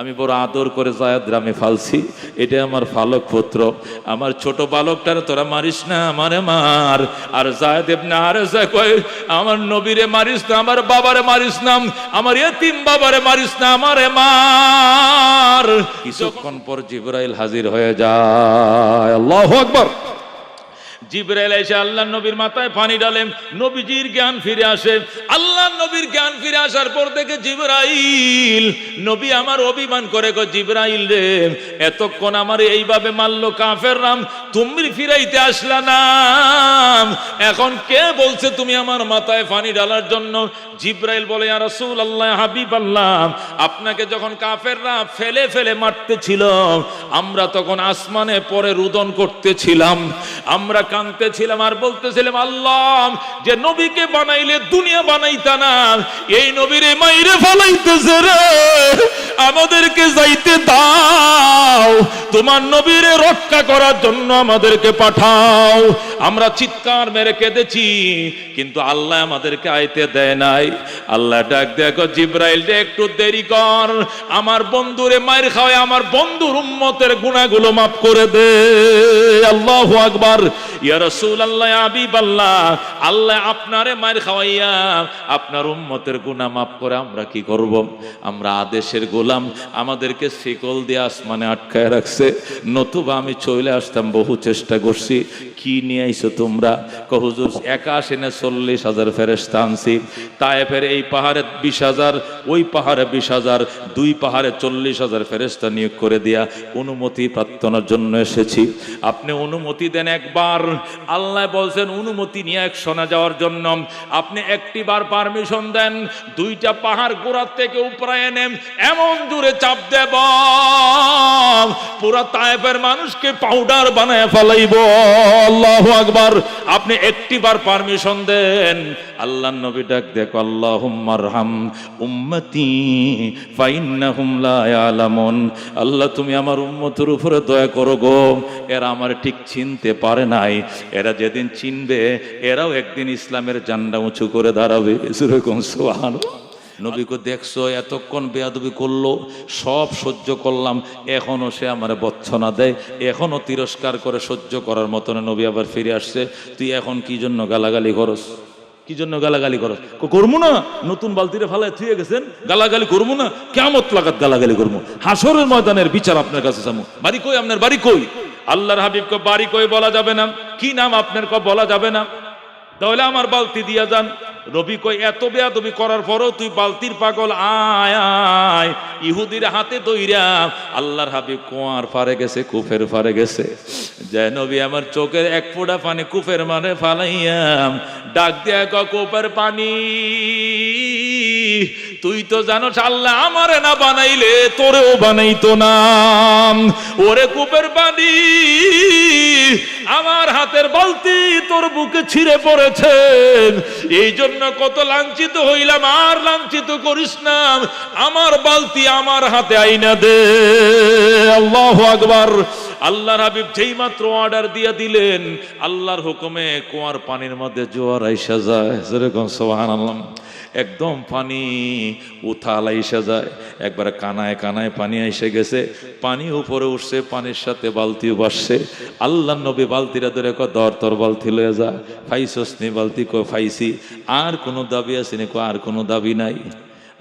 আমি বড় আদর করে জায়েদরে আমি ফালছি, এটা আমার ফালক পুত্র, আমার ছোট বালকটারে তোরা মারিস না, আমারে মার। আর জায়েদ ইবনে হারেসা কয়, আমার নবীরে মারিস না, আমার বাবারে মারিস না, আমার ইতিম বাবারে মারিস না, আমারে মার। কিছুক্ষণ পর জিবরাইল হাজির হয়ে যায়। আল্লাহু আকবার। জিবরাইল এসে আল্লাহর নবীর মাথায় পানি ঢালেন, নবীজির জ্ঞান ফিরে আসে। আল্লাহর নবীর জ্ঞান ফিরে আসার পর থেকে জিবরাইল, নবী আমার অভিমান করে গো, জিবরাইল রে এতক্ষণ আমার এইভাবে মারলো কাফেররা, তুমি ফিরাইতে আসলা না, এখন কে বলছে তুমি আমার মাথায় পানি ঢালার জন্য? জিবরাইল বলে, ইয়া রাসূলুল্লাহ, হাবিবাল্লাহ, আপনাকে যখন কাফেররা ফেলে ফেলে মারতেছিল, আমরা তখন আসমানে পরে রুদন করতেছিলাম, আমরা কাঁদতেছিলাম আর বলতেছিলাম, আল্লাহ যে নবীকে বানাইলে দুনিয়া বানাইতা না, এই নবীরে মাইরে ফেলাইতেছে রে, আমাদেরকে যাইতে দাও, তোমার নবীরে রক্ষা করার জন্য আমাদেরকে পাঠাও। আমরা চিৎকার মেরে কেঁদেছি, কিন্তু আল্লাহ আমাদেরকে আইতে দেয় নাই। আল্লাহ ডাক দেখো, জিবরাইল রে একটু দেরি কর, আমার বন্ধুরে মাইর খাওয়ায় আমার বন্ধুর উম্মতের গুনাহগুলো মাফ করে দে। আল্লাহু আকবার। ইয়া রাসূলুল্লাহ, ইয়া হাবিবাল্লাহ, আল্লাহ আপনারে মাইর খাওয়াইয়া আপনার উম্মতের গুনাহ মাফ করে আমরা কি করব? আমরা আদেশের গোলাম, আমাদেরকে শিকল দিয়ে আসমানে আটকায় রাখছে, নতুবা আমি চলে আসতাম, বহু চেষ্টা করছি। কি নিয়ে আইছো তোমরা? হুজুর একা আসে না, 40,000 ফেরেশতা আনছি। তায়েফের এই পাহাড়ে 20,000, ওই পাহাড়ে 20,000, দুই পাহাড়ে 40,000 ফেরেশতা নিয়োগ করে দিয়া অনুমতি প্রার্থনার জন্য এসেছি। আপনি অনুমতি দেন একবার। আল্লাহ বলছেন অনুমতি নিয়ে 100 যাওয়ার জন্য। আপনি একটিবার পারমিশন দেন, দুইটা পাহাড় গোড়ার থেকে উপরে এনে এমন দূরে চাপ দেব, পুরা তায়েফের মানুষকে পাউডার বানায় ফেলাইব। আল্লাহু আকবার। আপনি একটিবার পারমিশন দেন। আল্লাহর নবী ডাক দেখো, আল্লাহুম্মা আরহাম উম্মতি ফাইন্নাহুম লা ইয়ালামুন। আল্লাহ তুমি আমার উম্মতের উপরে দয়া করো গো, এরা আমার ঠিক চিনতে পারে নাই, এরা যেদিন চিনবে এরাও একদিন ইসলামের ঝান্ডা উঁচু করে দাঁড়াবে। এরকম সুবহানাল্লাহ। নবীকে দেখছো এতক্ষণ বেয়াদবি করলো, সব সহ্য করলাম, এখনো সে আমার বচ্ছনা দেয়, এখনো তিরস্কার করে সহ্য করার মতন। নবী আবার ফিরে আসছে, তুই এখন কি জন্য গালাগালি করস? কি জন্য গালাগালি করস? করবো না, নতুন বালতিরে ফালায় থুয়ে গেছেন, গালাগালি করবো না, কিয়ামত লাগাত গালাগালি করবো, হাসরের ময়দানের বিচার আপনার কাছে চামু। বাড়ি কই আপনার? বাড়ি কই? আল্লাহর হাবিব কো বাড়ি কই বলা যাবে না। কি নাম আপনার? কো বলা যাবে না। তাহলে আমার বালতি দিয়া যান। রবি কই এত বেয়াদবি করার পরও তুই বালতির পাগল, আয় আয়। ইহুদির হাতে দইরা আল্লাহর হাবিব কুয়ার ফারে গেছে, কুফের ফারে গেছে। যে নবী আমার চোখের এক ফোঁটা পানি কুফের মানে ফালাইয়াম, ডাক দিয়া ক কুফের পানি, তুই তো জানোস আল্লাহ আমারে না বানাইলে তোরেও বানাইতো না। ওরে কুফের পানি, আমার হাতের বালতি তোর বুকে ছিঁড়ে পড়েছে, এই জন্য কত লাঞ্ছিত হইলাম, আর লাঞ্ছিত করিস না, আমার বালতি আমার হাতে আইনা দে। আল্লাহু আকবার। আল্লাহর হাবিব যেই মাত্র অর্ডার দিয়ে দিলেন, আল্লাহর হুকুমে কুয়ার পানির মধ্যে জোয়ার আইসা যায়। যেরকম সুবহানাল্লাহ, একদম পানি উথাল আইসা যায়, একবার কানায় কানায় পানি এসে গেছে, পানি উপরে উঠছে, পানির সাথে বালতিও বাসছে। আল্লাহ নবী বালতিরা ধরে কয়, ধর তোর বালতি লয়ে যা। ফাইসস নি বালতি? কয় ফাইসি। আর কোনো দাবি আছে নি? কয় আর কোনো দাবি নাই।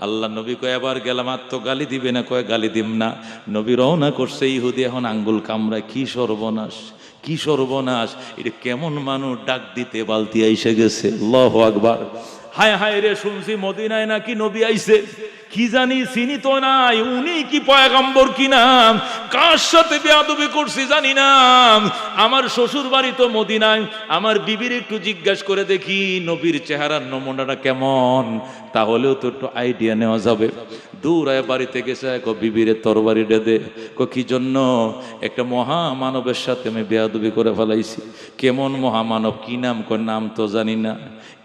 আল্লাহ নবী কয় এবার গেলাম, আর তো গালি দিবে না? কয় গালি দিম না। নবী রওনা করছে, ইহুদি এখন আঙ্গুল কামড়ায়, কি সর্বনাশ, কি সর্বনাশ, এটা কেমন মানুষ, ডাক দিতে বালতি আইসে গেছে। আল্লাহু আকবার। হায় হায় রে, শুনছি মদিনায় নাকি নবী আইছে, কি জানি চিনি তো নাই, উনি কি পয়গম্বর কিনা, কার সাথে বেয়াদবি করছি জানি না। আমার শ্বশুর বাড়ি তো মদিনায়, আমার বিবির একটু জিজ্ঞাসা করে দেখি নবীর চেহারার নমুনাটা কেমন, তাহলেও তো একটু আইডিয়া নেওয়া যাবে। দূর আয় বাড়িতে গেছে, বিবিরে তরবারি দে। কি জন্য? একটা মহামানবের সাথে আমি বেয়াদবি করে ফেলাইছি। কেমন মহামানব? কি নাম? কয় নাম তো জানি না।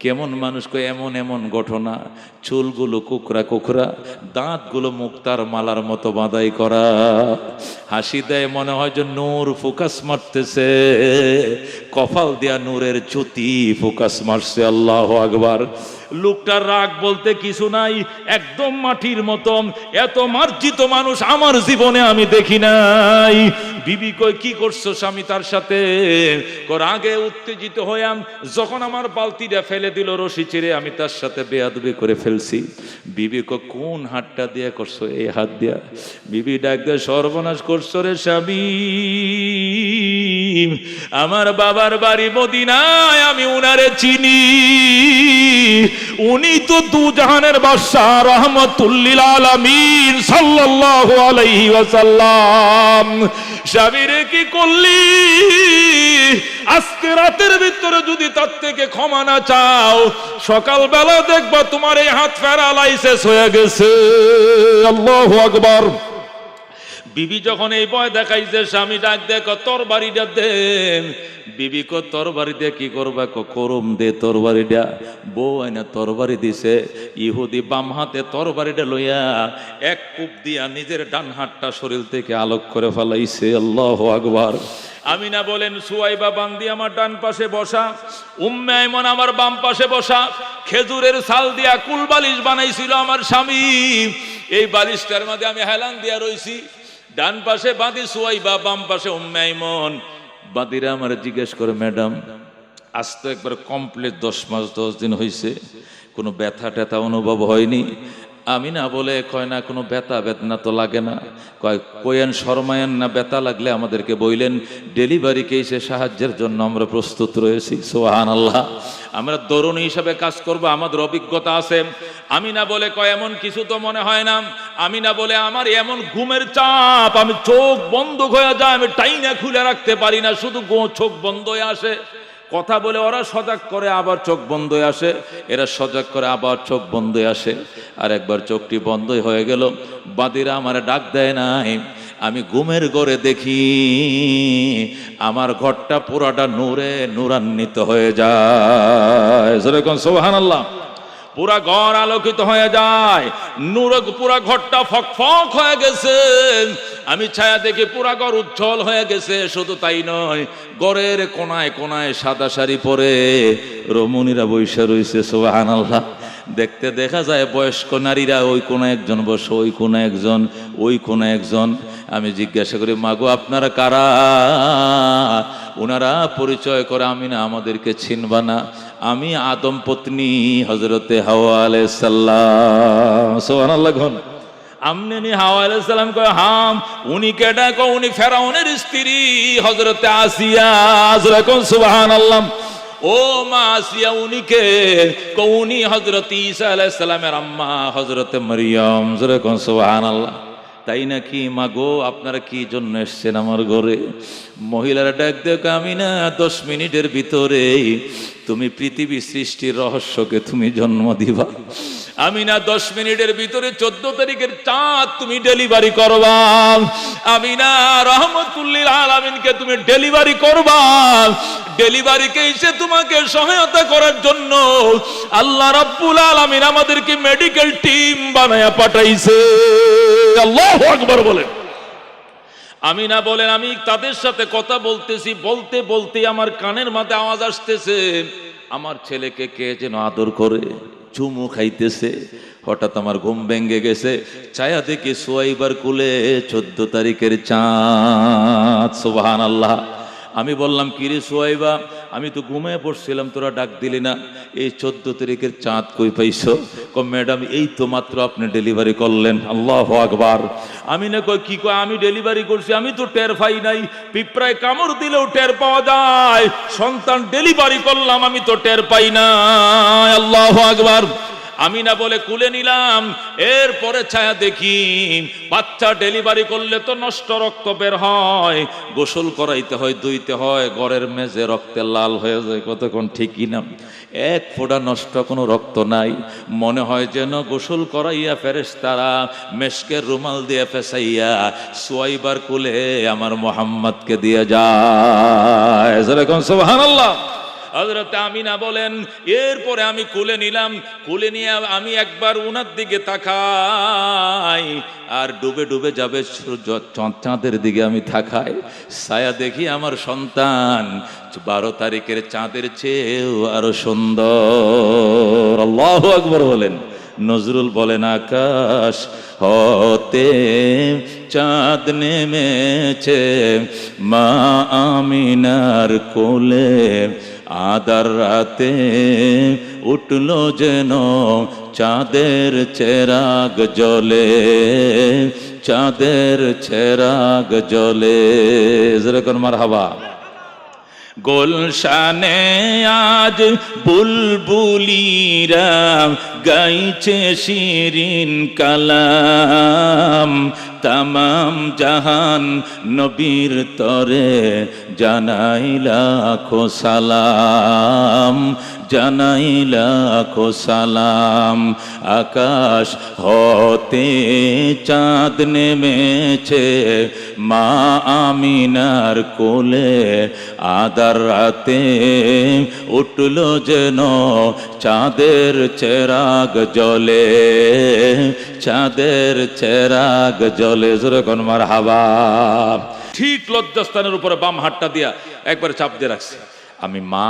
কেমন মানুষ? কয় এমন এমন ঘটনা, চুলগুলো কুকরা কুকরা, দাঁতগুলো মুক্তার মালার মতো বাঁধাই করা, হাসি দেয়, মনে হয় যে নূর ফোকাস মারতেছে, কপাল দিয়া নূরের জ্যোতি ফোকাস মারছে। আল্লাহু আকবার। লোকটার রাগ বলতে কিছু নাই, একদম মাটির মতন। এত মার্জিত মানুষ আমার জীবনে আমি দেখি নাই। বিবি কই, কি করছো স্বামী তার সাথে? রাগে উত্তেজিত হইয়াম, যখন আমার বালতিটা ফেলে দিল রশি ছেড়ে, আমি তার সাথে বেয়াদবি করে ফেলছি। বিবি কই, কোন হাতটা দিয়ে করছো? এই হাত দিয়া। বিবি ডাক দিয়ে, সর্বনাশ করছো রে স্বামী, আমার বাবার বাড়ি মদিনায়, আমি উনারে চিনি, উনি তো দু জাহানের বাদশা রাহমাতুল লিল আলামিন সাল্লাল্লাহু আলাইহি ওয়াসাল্লাম। স্বামীরে কি করলি? আজকে রাতের ভিতরে যদি তার থেকে ক্ষমা না চাও, সকালবেলা দেখবা তোমার এই হাত প্যারালাইসিস হয়ে গেছে। আল্লাহু আকবার। বিবি যখন এই ভয় দেখাইছে, স্বামী ডাক দেখো, তরবারিটা দেন। বিবি কো, তরবারি দিয়ে কি করবা? করুম দে তরবারিটা। বউ আইনা তরবারি দিছে। ইহুদি বাম হাতে তরবারিটা লইয়া এক কূপ দিয়া নিজের ডান হাতটা শরীর থেকে আলোক করে ফেলাইছে। আল্লাহু আকবার। আমিনা বলেন, সুয়াইবা বান্দি আমার ডান পাশে বসা, উম্মে আইমন আমার বাম পাশে বসা। খেজুরের ছাল দিয়া কুল বালিশ বানাইছিল আমার স্বামী। এই বালিশটার মধ্যে আমি হেলান দিয়া রইছি। ডান পাশে বাঁধি সুয়াইবা, বাম পাশে উম্মে আইমন। বাঁধিরা আমার জিজ্ঞেস করে, ম্যাডাম আজ তো একবার কমপ্লিট 10 মাস 10 দিন হয়েছে, কোনো ব্যথা ট্যাথা অনুভব হয়নি? আমি না বলে কয়, না কোনো ব্যথা বেদনা তো লাগে না। কয়েন শর্মায়েন না, ব্যথা লাগলে আমাদেরকে বইলেন, ডেলিভারি কেসে সাহায্যের জন্য আমরা প্রস্তুত রয়েছি। সুবহানাল্লাহ। আমরা তরুণী হিসাবে কাজ করব, আমাদের অভিজ্ঞতা আছে। আমি না বলে কয়, এমন কিছু তো মনে হয় না। আমি না বলে, আমার এমন ঘুমের চাপ, আমি চোখ বন্ধ হয়ে যায়, আমি টাইনা খুলে রাখতে পারি না, শুধু চোখ বন্ধ হয়ে আসে। কথা বলে ওরা সজাগ করে, আবার চোখ বন্ধ হয়ে আসে, এরা সজাগ করে, আবার চোখ বন্ধ হয়ে আসে। আর একবার চোখটি বন্ধ হয়ে গেল, বাদিরা আমার ডাক দেয় নাই। আমি ঘুমের ঘরে দেখি আমার ঘরটা পুরাটা নূরে নূরান্বিত হয়ে যায়। সুবহানাল্লাহ। পুরা ঘর আলোকিত হয়ে যায়, নূর, পুরা ঘরটা ফকফক হয়ে গেছে। আমি ছায়া দেখে পুরা ঘর উজ্জ্বল হয়ে গেছে। শুধু তাই নয়, ঘরের কোনায় কোনায় সাদা শাড়ি পরে রমণীরা বৈশা রয়েছে। সুবহানাল্লাহ। দেখতে দেখা যায় বয়স্ক নারীরা ওই কোনা একজন বসে, ওই কোনা একজন, ওই কোনা একজন। আমি জিজ্ঞাসা করি, মাগো আপনারা কারা? ওনারা পরিচয় করে, আমি না, আমাদেরকে চিনবা না, আমি আদম পত্নী হযরতে হাওয়া আলাইহিস সালাম। সুবহানাল্লাহ। আমনে হাওয়া আলাইহিস সালাম কয়, হাম উনি কেডা? কো উনি ফেরাউনের স্ত্রী হযরতে আসিয়া। সুবহানাল্লাহ। ও মা আসিয়া উনি কে? কো উনি হযরত ঈসা আলাইহিস সালামের আম্মা হযরতে মারইয়াম। সুবহানাল্লাহ। তাই নাকি? মাগো আপনারা কি জন্য এসছেন আমার ঘরে? মহিলারা ডাক দেখ, আমি না 10 মিনিটের ভিতরে তুমি পৃথিবী সৃষ্টির রহস্যকে তুমি জন্ম দিবা। আমি না 10 মিনিটের ভিতরে 14 তারিখের চাঁদ তুমি ডেলিভারি করবা। আমি না রাহমাতুল লিল আলামিনকে তুমি ডেলিভারি করবা। ডেলিভারি কেসে তোমাকে সহায়তা করার জন্য আল্লাহ রাব্বুল আলামিন আমাদেরকে মেডিকেল টিম বানায়া পাঠাইছে। আল্লাহু আকবার বলেন। আমি না বলেন, আমি তাদের সাথে কথা বলতেছি, বলতে বলতে আমার কানের মধ্যে আওয়াজ আসতেছে, আমার ছেলেকে কে যেন আদর করে চুমু খাইতেছে। হঠাৎ আমার ঘুম ভেঙে গেছে, ছায়া দেখি সুয়াইবার কুলে 14 তারিখের চাঁদ। সুবহানাল্লাহ। আমি বললাম, কিরে সুয়াইবা, আমি তো ঘুমিয়ে পড়ছিলাম, তোরা ডাক দিলি না, এই 14 তারিখের চাঁদ কই পাইছো? কো ম্যাডাম এই তো মাত্র আপনি ডেলিভারি করলেন। আল্লাহু আকবার। আমি না কই, কি কয়? আমি ডেলিভারি করছি, আমি তো টের পাই নাই। পিঁপড়ায় কামড় দিলেও টের পাওয়া যায়, সন্তান ডেলিভারি করলাম আমি তো টের পাই না। আল্লাহু আকবার। আমি না বলে কুলে নিলাম। এরপরে ছায়া দেখি বাচ্চা ডেলিভারি করলে তো নষ্ট রক্ত বের হয়, গোসল করাইতে হয়, ধুইতে হয়, ঘরের মেঝে রক্তে লাল হয়ে যায়। কতক্ষণ ঠিকই না, এক ফোঁটা নষ্ট কোনো রক্ত নাই। মনে হয় যেন গোসল করাইয়া ফেরেশতারা মেশকের রুমাল দিয়ে ফেসাইয়া সুয়াইবার কুলে আমার মুহাম্মদকে দিয়ে যায়। সুবহানাল্লাহ। হযরত আমিনা বলেন এরপরে আমি কোলে নিলাম, কোলে নিয়ে আমি একবার উনার দিকে তাকাই আর ডুবে ডুবে যাবে সূর্য চাঁদের দিকে আমি তাকাই, ছায়া দেখি আমার সন্তান 12 তারিখের চাঁদের চেয়েও আরো সুন্দর। আল্লাহু আকবার বলেন। নজরুল বলেন আকাশ হতে চাঁদ নেমেছে মা আমিনার কোলে, আদার রাতে উঠলো যেন চাঁদের চেরাগ জ্বলে, চাঁদের চেরাগ জ্বলে। যেরকম মারহাবা। গুলশানে আজ বুলবুলিরা গাইছে শিরিন কালাম, তামাম জাহান নবীর তরে জানাই লাখো সালাম, জানাই লাখো সালাম। আকাশ হতে চাঁদ নেমেছে মা আমিনার কোলে, আদার রাতে উঠলো যেন চাঁদের চেরাগ জ্বলে, চাঁদের চেরাগ জ্বলে। যেরকম মারহাবা। ঠিক লজ্জাস্থানের উপরে বাম হাতটা দিয়া একবার চাপ দিয়ে রাখছে। আমি মা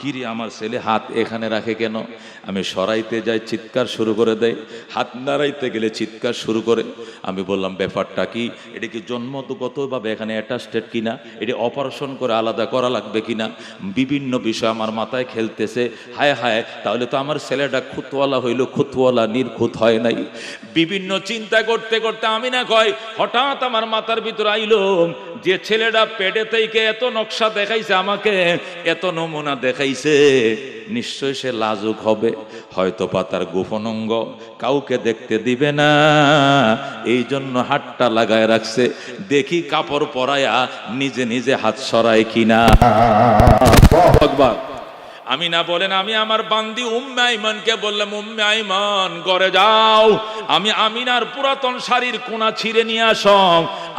কিরে আমার ছেলে হাত এখানে রাখে কেন? আমি সরাইতে যাই চিৎকার শুরু করে দেয়, হাত নাড়াইতে গেলে চিৎকার শুরু করে। আমি বললাম ব্যাপারটা কি, এটা কি জন্মগতভাবে এখানে অ্যাটাচটেড কিনা, এটা অপারেশন করে আলাদা করা লাগবে কিনা, বিভিন্ন বিষয় আমার মাথায় খেলতেছে। হায় হায়, তাহলে তো আমার ছেলেটা খুতওয়ালা হইল, খুতওয়ালা নির্খুত হয় নাই। বিভিন্ন চিন্তা করতে করতে আমি না কয় হঠাৎ আমার মাথার ভিতর আইলো যে ছেলেটা পেটে থেকে এত নকশা দেখাইছে আমাকে, এত নমুনা দেখাইছে, নিশ্চয় সে লাজুক হবে, হয়তো পাতার গোপন অঙ্গ কাউকে দেখতে দিবে না, এই জন্য হাতটা লাগায় রাখছে। দেখি কাপড় পরায়া নিজে নিজে হাত সরায় কিনা। আমি না বলেন আমি আমার বান্দি উম্মে আইমানকে বললাম, উম্মে আইমান ঘরে যাও, আমি আমিনার পুরাতন শাড়ির কোনা ছিঁড়ে নিয়ে আসো,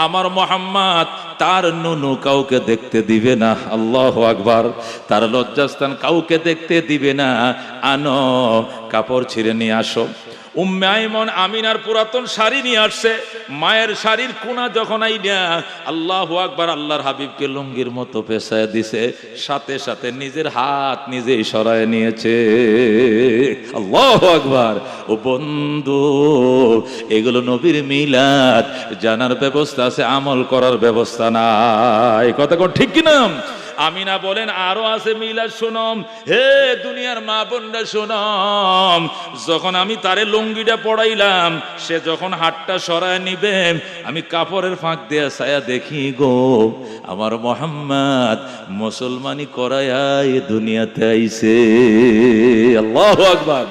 আমার মোহাম্মদ তার নুনু কাউকে দেখতে দিবে না। আল্লাহু আকবার। তার লজ্জাস্থান কাউকে দেখতে দিবে না, আনো কাপড় ছিঁড়ে নিয়ে আসো। উম্মে আইমান আমিনার পুরাতন শাড়ি নিয়ে আসছে, মায়ের শাড়ির কোনা যখন আইনা আল্লাহু আকবার, আল্লাহর হাবিবকে লুঙ্গির মতো পেঁচায় দিছে, সাথে সাথে নিজের হাত নিজেই সরায় নিয়েছে। আল্লাহু আকবার। ও বন্ধু, এগুলো নবীর মিলাদ, জানার ব্যবস্থা আছে, আমল করার ব্যবস্থা নাই। কথা কোন ঠিক কিনা? আমিনা বলেন আরো আছে মিলাদ শুনম। হে দুনিয়ার মা বোনরা শুনম, যখন আমি তারে লুঙ্গিটা পড়াইলাম, সে যখন হাতটা সরায় নিবে, আমি কাপড়ের ফাঁক দিয়ে ছায়া দেখি গো আমার মোহাম্মদ মুসলমানি করায়া এ দুনিয়াতে আইছে। আল্লাহু আকবার।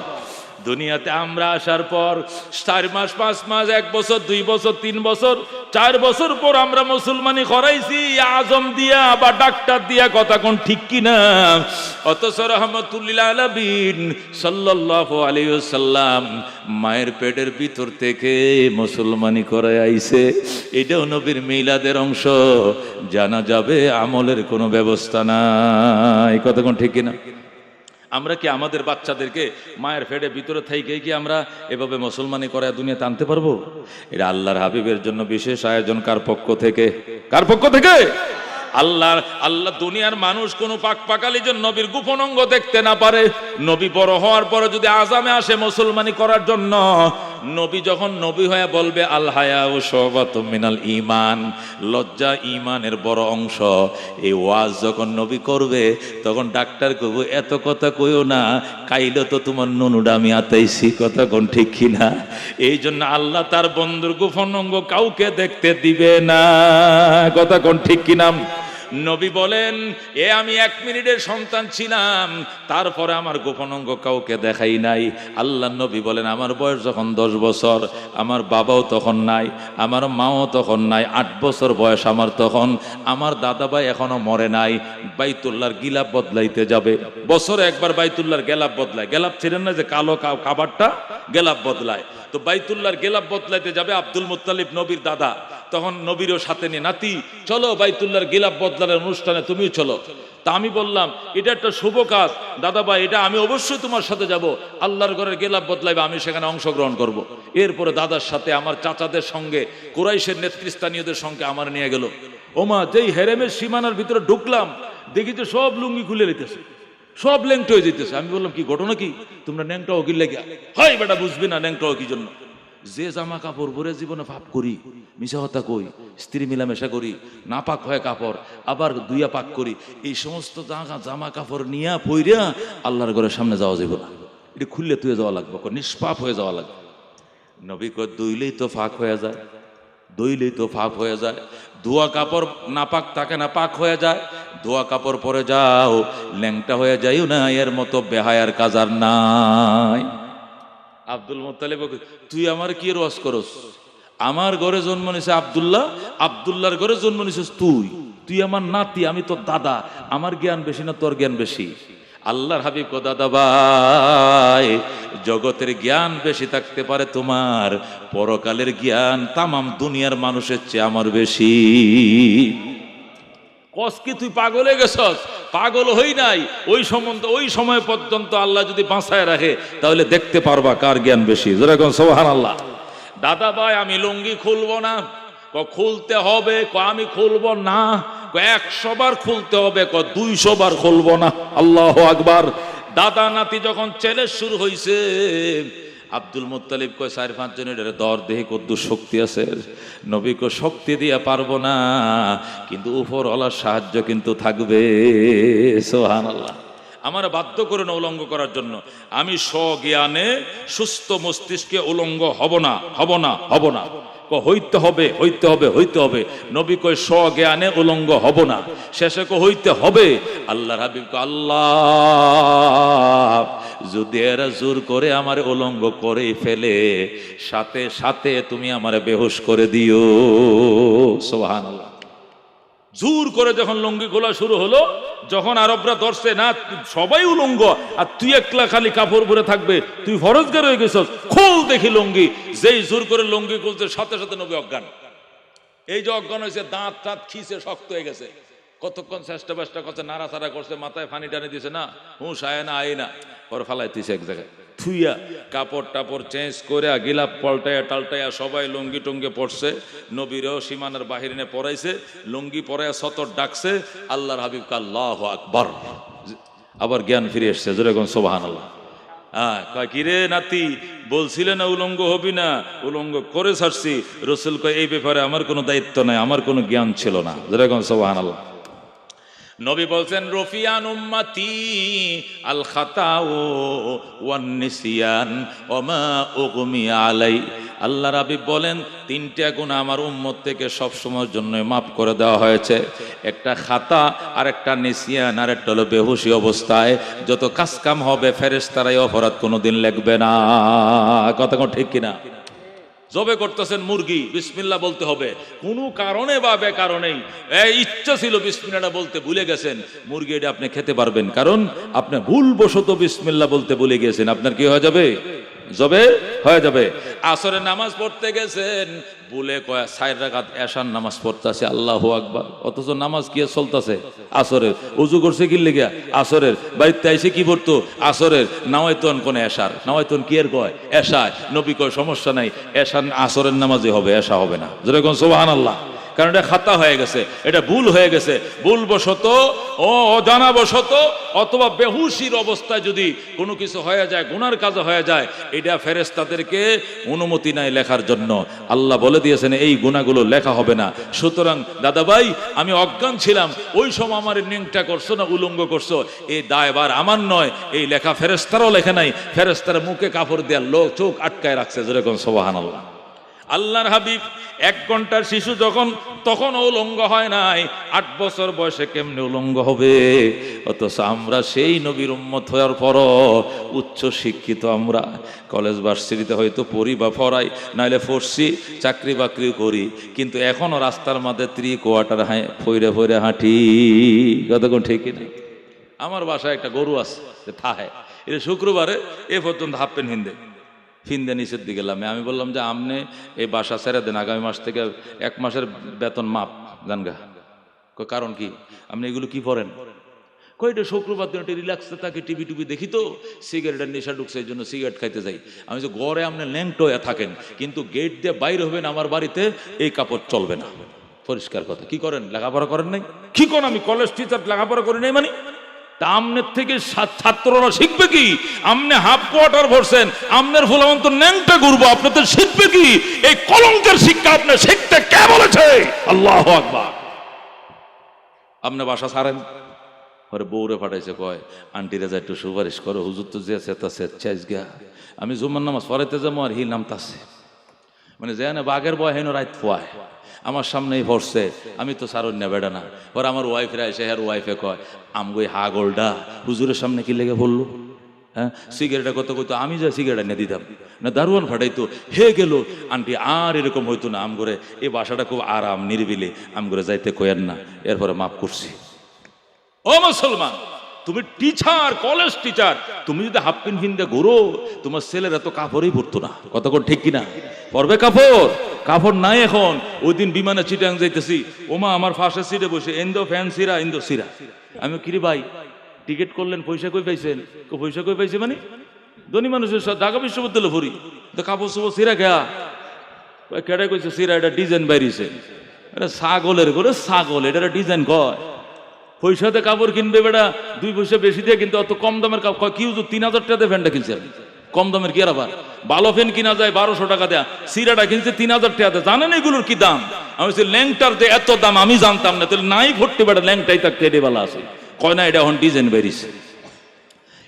দুনিয়াতে আমরা আসার পর 4 মাস 5 মাস 1 বছর 2 বছর 3 বছর 4 বছর পর আমরা মুসলমানি করাইছি আজম দিয়া বা ডাক্তার দিয়া। কথা কোন ঠিক কিনা? অথচ রাহমাতুল্লিল আলামিন সাল্লাল্লাহু আলাইহি ওয়াসাল্লাম মায়ের পেটের ভিতর থেকে মুসলমানি করায় আইছে। এটাও নবীর মিলাদের অংশ। জানা যাবে আমলের কোনো ব্যবস্থা নাই। কথা কোন ঠিক কিনা? আমরা কি আমাদের বাচ্চাদেরকে মায়ের পেটের ভিতরে থেকে কি আমরা এভাবে মুসলমানি করে দুনিয়াতে আনতে পারবো? এটা আল্লাহর হাবিবের জন্য বিশেষ আয়োজন। কার পক্ষ থেকে? কার পক্ষ থেকে? আল্লাহ দুনিয়ার মানুষ কোন পাক পাকালি জন্য নবীর গোপন অঙ্গ দেখতে না পারে। নবী বড় হওয়ার পরে যদি আজামে আসে মুসলমানি করার জন্য, নবী যখন নবী হয়ে বলবে আল হায়াউ শুবাতুম মিনাল ঈমান, লজ্জা ঈমানের বড় অংশ, এই ওয়াজ যখন নবী করবে তখন ডাক্তার কইবো এত কথা কইও না, কাইলো তো তোমার নুনুডা আমি আতাইছি। কথা কোন ঠিক কিনা? এই জন্য আল্লাহ তার বন্ধুর গোপন অঙ্গ কাউকে দেখতে দিবে না। কথা কোন ঠিক কিনা? নবী বলেন আমি 1 মিনিটের সন্তান ছিলাম, তারপরে আমার গোপন অঙ্গ কাউকে দেখাই নাই। আল্লাহ নবী বলেন আমার বয়স যখন 10 বছর, আমার বাবাও তখন নাই, আমার মাও তখন নাই। 8 বছর বয়স আমার তখন, আমার দাদা ভাই এখনো মরে নাই। বাইতুল্লাহর গিলাপ বদলাইতে যাবে, বছরে একবার বাইতুল্লাহর গেলাপ বদলায়। গেলাপ ছিলেন না যে কালো কাবারটা, গেলাপ বদলায়। তো বাইতুল্লাহর গেলাপ বদলাইতে যাবে। আব্দুল মুত্তালিব নবীর দাদা, তখন নবীরও সাথে নিয়ে, নাতি চলো বাইতুল্লাহর গিলাফ বদলার অনুষ্ঠানে তুমিও চলো। তা আমি বললাম এটা একটা শুভ কাজ দাদা ভাই, এটা আমি অবশ্যই তোমার সাথে যাব, আল্লাহর ঘরের গিলাফ বদলাইবে, আমি সেখানে অংশগ্রহণ করব। এরপরে দাদার সাথে আমার চাচাদের সঙ্গে কুরাইশের নেতৃস্থানীয়দের সঙ্গে আমার নিয়ে গেল। ওমা যেই হেরেমের সীমানার ভিতরে ঢুকলাম, দেখি যে সব লুঙ্গি খুলে নিতেছে, সব ল্যাংটা হয়ে যেতেছে। আমি বললাম কি ঘটনা কি, তোমরা ন্যাংটা ওকিল লেগে? হয় বেটা বুঝবি না ন্যাংটা কি জন্য। যে জামা কাপড় পরে জীবনে পাপ করি, মিশা হত্যা কই, স্ত্রী মিলামেশা করি, না পাক হয় কাপড়, আবার দুইয়া পাক করি, এই সমস্ত জামা কাপড় নিয়া পইরা আল্লাহর ঘরের সামনে যাওয়া যাবে না, এটা খুললে তুই যাওয়া লাগবে, নিষ্পাপ হয়ে যাওয়া লাগবে। নবী কয় দুইলেই তো ফাঁক হয়ে যায়, দইলেই তো ফাঁক হয়ে যায়। ধোয়া কাপড় না পাক থাকে না, পাক হয়ে যায়। ধোয়া কাপড় পরে যাও, ল্যাংটা হয়ে যাইও না, এর মতো বেহায়ার কাজ আর নাই। আব্দুল মুত্তালিব, তুই আমার কি রস করস? আমার ঘরে জন্ম নিছে আব্দুল্লাহ, আব্দুল্লাহর ঘরে জন্ম নিছিস তুই, তুই আমার নাতি, আমি তোর দাদা, আমার জ্ঞান বেশি না তোর জ্ঞান বেশি? আল্লাহর হাবিব কো দাদা ভাই, জগতের জ্ঞান বেশি থাকতে পারে তোমার, পরকালের জ্ঞান তামাম দুনিয়ার মানুষের চেয়ে আমার বেশি। কসকি তুই পাগল হয়ে গেছস? পাগল হই নাই, ওই সম্বন্ধে ওই সময় পর্যন্ত আল্লাহ যদি বাঁচায় রাখে তাহলে দেখতে পারবা কার জ্ঞান বেশি। যেরকম সুবহানাল্লাহ। দাদা ভাই আমি লুঙ্গি খুলবো না, খুলতে হবে, আমি খুলবো না, 100 বার খুলতে হবে, 200 বার খুলবো না। আল্লাহু আকবার। দাদা নাতি যখন চ্যালেঞ্জ শুরু হয়েছে, আব্দুল মুত্তালিব কয় 4-5 জনের দর দেহে কদ্দু শক্তি আছে। নবী কো শক্তি দিয়া পারবো না, কিন্তু উপরওয়ালার সাহায্য কিন্তু থাকবে। সুবহানাল্লাহ। আমার বাধ্য করে না উলঙ্গ করার জন্য, আমি স্বজ্ঞানে সুস্থ মস্তিষ্কে উলঙ্গ হব না, হব না, হব না, হইতে হবে, হইতে হবে, হইতে হবে। নবী কয় স্বজ্ঞানে উলঙ্গ হব না, শেষে হইতে হবে। আল্লাহর হাবিব কয় আল্লাহ যদি এরা জোর করে আমার উলঙ্গ করে ফেলে, সাথে সাথে তুমি আমারে বেহুশ করে দিও। সুবহানাল্লাহ। জোর করে যখন লুঙ্গি খোলা শুরু হলো, যখন আরবরা ধরছে না সবাই উলঙ্গ আর তুই একলা খালি কাপড় পরে থাকবে, তুই ফরজগার হয়ে গেছস, খোল দেখি লুঙ্গি। যেই জোর করে লুঙ্গি খুলছে, সাথে সাথে নবী অজ্ঞান। এই যে অজ্ঞান হয়েছে, দাঁত টাত খিসে শক্ত হয়ে গেছে। কতক্ষণ চেষ্টা বেষ্টা করছে, নাড়াচাড়া করছে, মাথায় পানি টানি দিছে, না হুঁশ আয় না, আয় না, পরে ফালাইতেছে এক জায়গায় থুইয়া, কাপড় টাপড় চেঞ্জ করে গিলাপ পাল্টাইয়া টাল্টাইয়া সবাই লুঙ্গি টুঙ্গি পড়ছে। নবীরও সীমানার বাহিরে পরাইছে, লুঙ্গি পরাইয়া সতর ডাকছে। আল্লাহর হাবিব আল্লাহু আকবার, আবার জ্ঞান ফিরে এসছে। যেরকম সুবহানাল্লাহ। হ্যাঁ, কয় কিরে নাতি, বলছিলে না উলঙ্গ হবি না, উলঙ্গ করে ছাড়ছি। রসুল কয় এই ব্যাপারে আমার কোনো দায়িত্ব নাই, আমার কোনো জ্ঞান ছিল না। যেরকম সুবহানাল্লাহ। নবী বলছেন রফিয়ান উম্মতি আল খাতাউ ওয়ান নিসিয়ান ওয়া মা উগমি আলাই। আল্লাহর হাবিব বলেন 3টা গুনাহ আমার উম্মত থেকে সব সময়ের জন্য মাফ করে দেওয়া হয়েছে। একটা খাতা, আর একটা নিসিয়ান, আর একটা হলো বেহুশি অবস্থায় যত কাজ কাম হবে ফেরেশতারাই অপরাধ কোনোদিন লিখবে না। কথা কোন ঠিক কিনা? জবে করতেছেন মুরগি, বিসমিল্লাহ বলতে হবে, কোনো কারণে বা বেকারণেই ইচ্ছা ছিল বিসমিল্লাহটা বলতে ভুলে গেছেন, মুরগি এটা আপনি খেতে পারবেন, কারণ আপনি ভুলবশত বিসমিল্লাহ বলতে ভুলে গেছেন, আপনার কি হয়ে যাবে? জবে হয়ে যাবে। আসরের নামাজ পড়তে গেছেন, ভুলে 4 রাকাত এশার নামাজ পড়তেছে, আল্লাহু আকবার, অথচ নামাজ কি চলতেছে আসরের। উজু করছে কি লেগে? আসরের। বাড়িতে আইসে কি পড়তো? আসরের। নাওয়াইতন কোন এশার, নাওয়াইতন কি এর কয়? এশায়। নবী কয় সমস্যা নাই, এশার আসরের নামাজে হবে, এশা হবে না। যেরকম সুবহানাল্লাহ। কারণ এটা খাতা হয়ে গেছে, এটা ভুল হয়ে গেছে, ভুলবশত ও অজানাবশত অথবা বেহুশির অবস্থায় যদি কোনো কিছু হয়ে যায়, গুনার কাজ হয়ে যায়, এটা ফেরেশতাদেরকে অনুমতি নাই লেখার জন্য। আল্লাহ বলে দিয়েছেন এই গুনাহগুলো লেখা হবে না। সুতরাং দাদা ভাই, আমি অজ্ঞান ছিলাম, ওই সময় আমার নিংটা করছো না উলঙ্গ করছো, এই দায়ভার আমার নয়। এই লেখা ফেরেশতারাও লেখে নাই, ফেরেশতারা মুখে কাপড় দেওয়ার লোক চোখ আটকায় রাখছে। যেরকম সুবহানাল্লাহ। আল্লাহর হাবিব 1 ঘন্টার শিশু যখন, তখন উলঙ্গ হয় নাই, 8 বছর বয়সে কেমনে উলঙ্গ হবে? অথচ আমরা সেই নবীর উম্মত হওয়ার পরও উচ্চ শিক্ষিত, আমরা কলেজ ভার্সিটিতে হয়তো পড়ি বা পড়াই, নাহলে পড়ছি, চাকরি বাকরি করি, কিন্তু এখনো রাস্তার মধ্যে 3 কোয়ার্টার ফইরে ফইরে হাঁটি। কতক্ষণ ঠিক না? আমার বাসায় একটা গরু আছে, থাহে, এটা শুক্রবারে এ পর্যন্ত হাফ প্যান্ট হিন্দে, ফিন্দে নিচের দিকে গেলাম। আমি বললাম যে আপনি এই বাসা ছেড়ে দেন, আগামী মাস থেকে 1 মাসের বেতন মাপ জানগা। কারণ কি আপনি এগুলো কি পড়েন? কয়টা শুক্রবার দিন রিল্যাক্সে থাকে, টিভি টুভি দেখি তো, সিগারেটের নেশা ঢুকছে, এই জন্য সিগারেট খাইতে যাই। আমি যে গড়ে আপনি ল্যাংটো হয়ে থাকেন, কিন্তু গেট দিয়ে বাইরে হবেন আমার বাড়িতে এই কাপড় চলবে না। পরিষ্কার কথা। কি করেন? লেখাপড়া করেন নাই? কি করেন? আমি কলেজ টিচার, লেখাপড়া করি নাই মানে? তা আমনের থেকে ছাত্ররা শিখবে কি? আমনে হাফ কোয়ার্টার ভরছেন, আমনের ফুলামন্ত ন্যাংটা ঘুরবো, আপনি তো শিখবে কি? এই কলঙ্কের শিক্ষা আপনি শিখতে কে বলেছে? আল্লাহু আকবার। আপনি বাসা ছাড়েন, পরে বউরে পাঠাইছে, কয় আন্টিরা যা একটু সুপারিশ করো, হুজুর তো যে চাইজ গা। আমি জুম্মার নামাজ পড়াইতে যাবো আর হি নামতাছে, মানে যে না বাঘের বয় হেন রাত পোয়ায় আমার সামনেই ভরছে, আমি তো সারুন না বেড়া না। পরে আমার ওয়াইফরা এসে আর ওয়াইফে কয় আমগই হাগলডা হুজুরের সামনে কি লেগে বললো? হ্যাঁ, সিগারেটটা কত কইতো, আমি যা সিগারেট এনে দিতাম না, দারুয়ান ফাটাইতো। হে গেল আন্টি, আর এরকম হইতো না। আমগরে এই বাসাটা খুব আরাম নিরিবিলি, আমগরে যাইতে কয়েন না। এরপরে মাফ করছি। ও মুসলমান, তুমি টিচার, কলেজ টিচার, তুমি যদি হাফ প্যান্ট ফিনতে ঘুরো, তোমার ছেলেরা তো কাপড়ই পরতো না। কতক্ষণ ঠিক কিনা? পরবে কাপড়? কাপড় নাই এখন। ওই দিন বিমানে চিটাং যাইতেছি, ওমা আমার ফার্স্টের সিটে বসে ইন্দো ফ্যান সিরা, ইন্দো সিরা। আমি কিরে ভাই টিকিট করলেন, পয়সা কই পাইছেন? পয়সা কই পাইছে মানে? ধনী মানুষের ঢাকা বিশ্ববিদ্যালয় ভরি তো কাপড় চোপড় সিরা খেয়া কেটে কইছে সিরা, এটা ডিজাইন বাইরিছে। এটা ছাগলের করে ছাগল, এটা ডিজাইন কয়। পয়সাতে কাপড় কিনবে বেটা 2 পয়সা বেশি দিয়ে, কিন্তু অত কম দামের কাপড় কি? 3000 টাকা দিয়ে ফ্যানটা কিনছে। কম দামের কি? আর আবার ভালো ফ্যান কিনা যায় 1200 টাকা দেয়া, সিরাটা কিনছে 3000 টাকা দেয়া। জানেন এগুলোর কি দাম? আমি বলছি ল্যাংটার যে এত দাম আমি জানতাম না। তাহলে নাই ভর্তি বেটা ল্যাংটাই থাকতে এডে বেলা আছে। কয় না এটা এখন ডিজাইন বেরিয়েছে,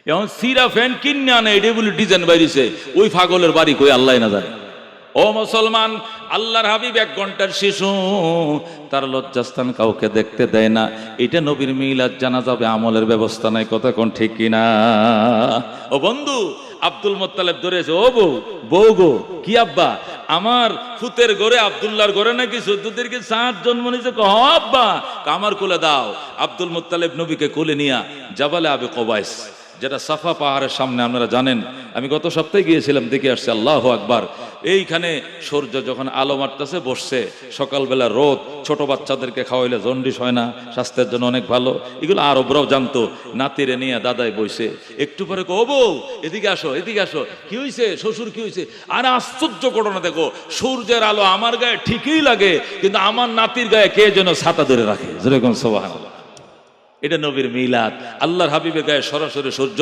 এখন সিরা ফ্যান কিনে আনে, এটা বলে ডিজাইন বেরিয়েছে। ওই পাগলের বাড়ি কই আল্লাহ না জানে। ও মুসলমান, আল্লাহর হাবিব 1 ঘন্টার শিশু, তার লজ্জাস্থান কাউকে দেখতে দেয় না। এটা নবীর মিলাদ জানা যাবে, আমলের ব্যবস্থা নাই। কথা কোন ঠিক কিনা? ও বন্ধু, আব্দুল মোত্তালেব ধরেছে, ও বউ, বউ গো, কি আব্বা? আমার ফুতের ঘরে আব্দুল্লাহর ঘরে নাকি 14 7 জন্ম নিয়েছে। হ আব্বা, আমার কোলে দাও। আব্দুল মোত্তালেব নবীকে কোলে নিয়া জাবালে আবে কবাইস, যেটা সাফা পাহাড়ের সামনে, আপনারা জানেন, আমি গত সপ্তাহে গিয়েছিলাম, দেখে আসছি। আল্লাহু আকবার। এইখানে সূর্য যখন আলো মারতেছে বসছে, সকালবেলা রোদ, ছোট বাচ্চাদেরকে খাওয়াইলে জন্ডিস হয় না, স্বাস্থ্যের জন্য অনেক ভালো। এগুলো আরবরাও জানতো। নাতিরে নিয়ে দাদাই বইছে। একটু পরে কো, ও বউ এদিকে আসো, এদিকে আসো। কি হয়েছে শ্বশুর, কি হয়েছে? আর আশ্চর্য ঘটনা দেখো, সূর্যের আলো আমার গায়ে ঠিকই লাগে, কিন্তু আমার নাতির গায়ে কে যেন ছাতা ধরে রাখে। যেরকম সুবহানাল্লাহ। এটা নবীর মিলাদ। আল্লাহর হাবিবের গায়ে সরাসরি সূর্য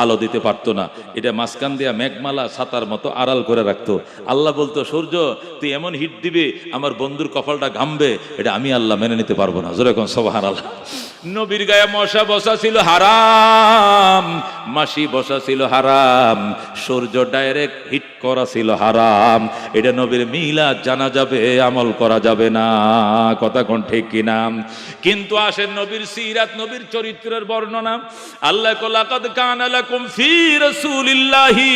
আলো দিতে পারতো না, এটা মাঝখান দিয়া মেঘমালা ছাতার মতো আড়াল করে রাখতো। আল্লাহ বলতো, সূর্য তুই এমন হিট দিবে আমার বন্ধুর কপালটা ঘামবে, এটা আমি আল্লাহ মেনে নিতে পারবো না। যেরকম সুবহানাল্লাহ। নবীর গায়ে মশা বসা ছিল হারাম, মাসি বসা ছিল হারাম, সূর্য ডাইরেক্ট হিট করা ছিল হারাম। এটা নবীর মিলাদ জানা যাবে, আমল করা যাবে না। কথা কোন ঠিক কিনা? কিন্তু আসেন নবীর সিরাত, নবীর চরিত্রের বর্ণনা। আল্লাহ কো, লাকাদ কানা লাকুম ফি রাসূলিল্লাহি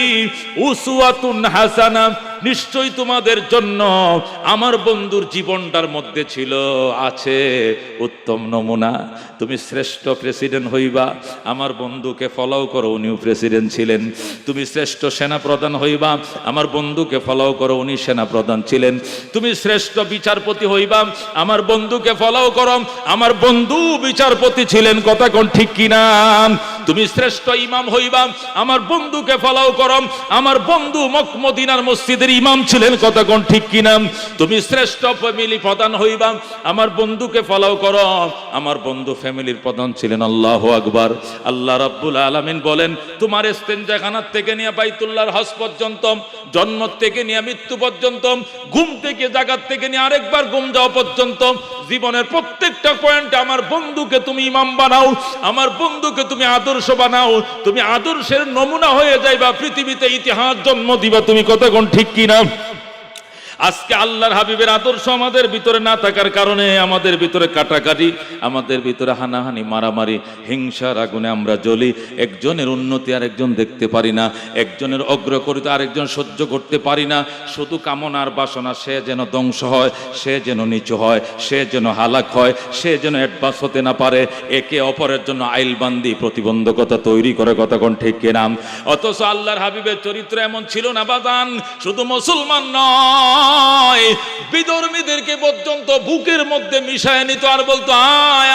উসওয়াতুন হাসানাহ, নিশ্চয়ই তোমাদের জন্য আমার বন্ধুর জীবনটার মধ্যে ছিল, আছে উত্তম নমুনা। তুমি শ্রেষ্ঠ প্রেসিডেন্ট হইবা, আমার বন্ধুকে ফলো করো, উনিও প্রেসিডেন্ট ছিলেন। তুমি শ্রেষ্ঠ সেনা প্রধান হইবা, আমার বন্ধুকে ফলো করো, উনি সেনা প্রধান ছিলেন। তুমি শ্রেষ্ঠ বিচারপতি হইবা, আমার বন্ধুকে ফলো করো, আমার বন্ধু বিচারপতি ছিলেন। কথা কোন ঠিক কিনা? তুমি শ্রেষ্ঠ ইমাম হইবা, আমার বন্ধুকে ফলো করো, আমার বন্ধু মদিনার মসজিদের ইমাম ছিলেন। কথা কোন ঠিক কিনা? তুমি শ্রেষ্ঠ ফ্যামিলি প্রধান হইবা, আমার বন্ধুকে ফলো করো, আমার বন্ধু ফ্যামিলির প্রধান ছিলেন। আল্লাহু আকবার। আল্লাহ রাব্বুল আলামিন বলেন, তোমার ইস্তেনজাখানার থেকে নিয়ে বাইতুল্লাহর হজ পর্যন্ত, জন্ম থেকে নিয়ে মৃত্যু পর্যন্ত, ঘুম থেকে জাগাত থেকে নিয়ে আরেকবার ঘুম যাওয়া পর্যন্ত, জীবনের প্রত্যেকটা পয়েন্টে আমার বন্ধুকে তুমি ইমাম বানাও, আমার বন্ধুকে তুমি আদর্শ বানাও, তুমি আদর্শের নমুনা হয়ে যাইবা, পৃথিবীতে ইতিহাস জন্ম দিবা তুমি। কতক্ষণ ঠিক কিনা? আজকে আল্লাহর হাবিবের আদর্শ আমাদের ভিতরে না থাকার কারণে আমাদের ভিতরে কাটাকাটি, আমাদের ভিতরে হানাহানি, মারামারি, হিংসার আগুনে আমরা জ্বলি। একজনের উন্নতি আর একজন দেখতে পারি না, একজনের অগ্রগতি আর একজন সহ্য করতে পারি না। শুধু কামনার বাসনা, সে যেন ধ্বংস হয়, সে যেন নিচু হয়, সে যেন হালাক হয়, সে যেন অ্যাডভান্স হতে না পারে। একে অপরের জন্য আইলবান্দি, প্রতিবন্ধকতা তৈরি করে, কথা কোন ঠিক কিনা? অথচ আল্লাহর হাবিবের চরিত্র এমন ছিল না বাজান। শুধু মুসলমান নয়, বিধর্মীদেরকে পর্যন্ত বুকের মধ্যে মিশায় নিত আর বলতো, আয়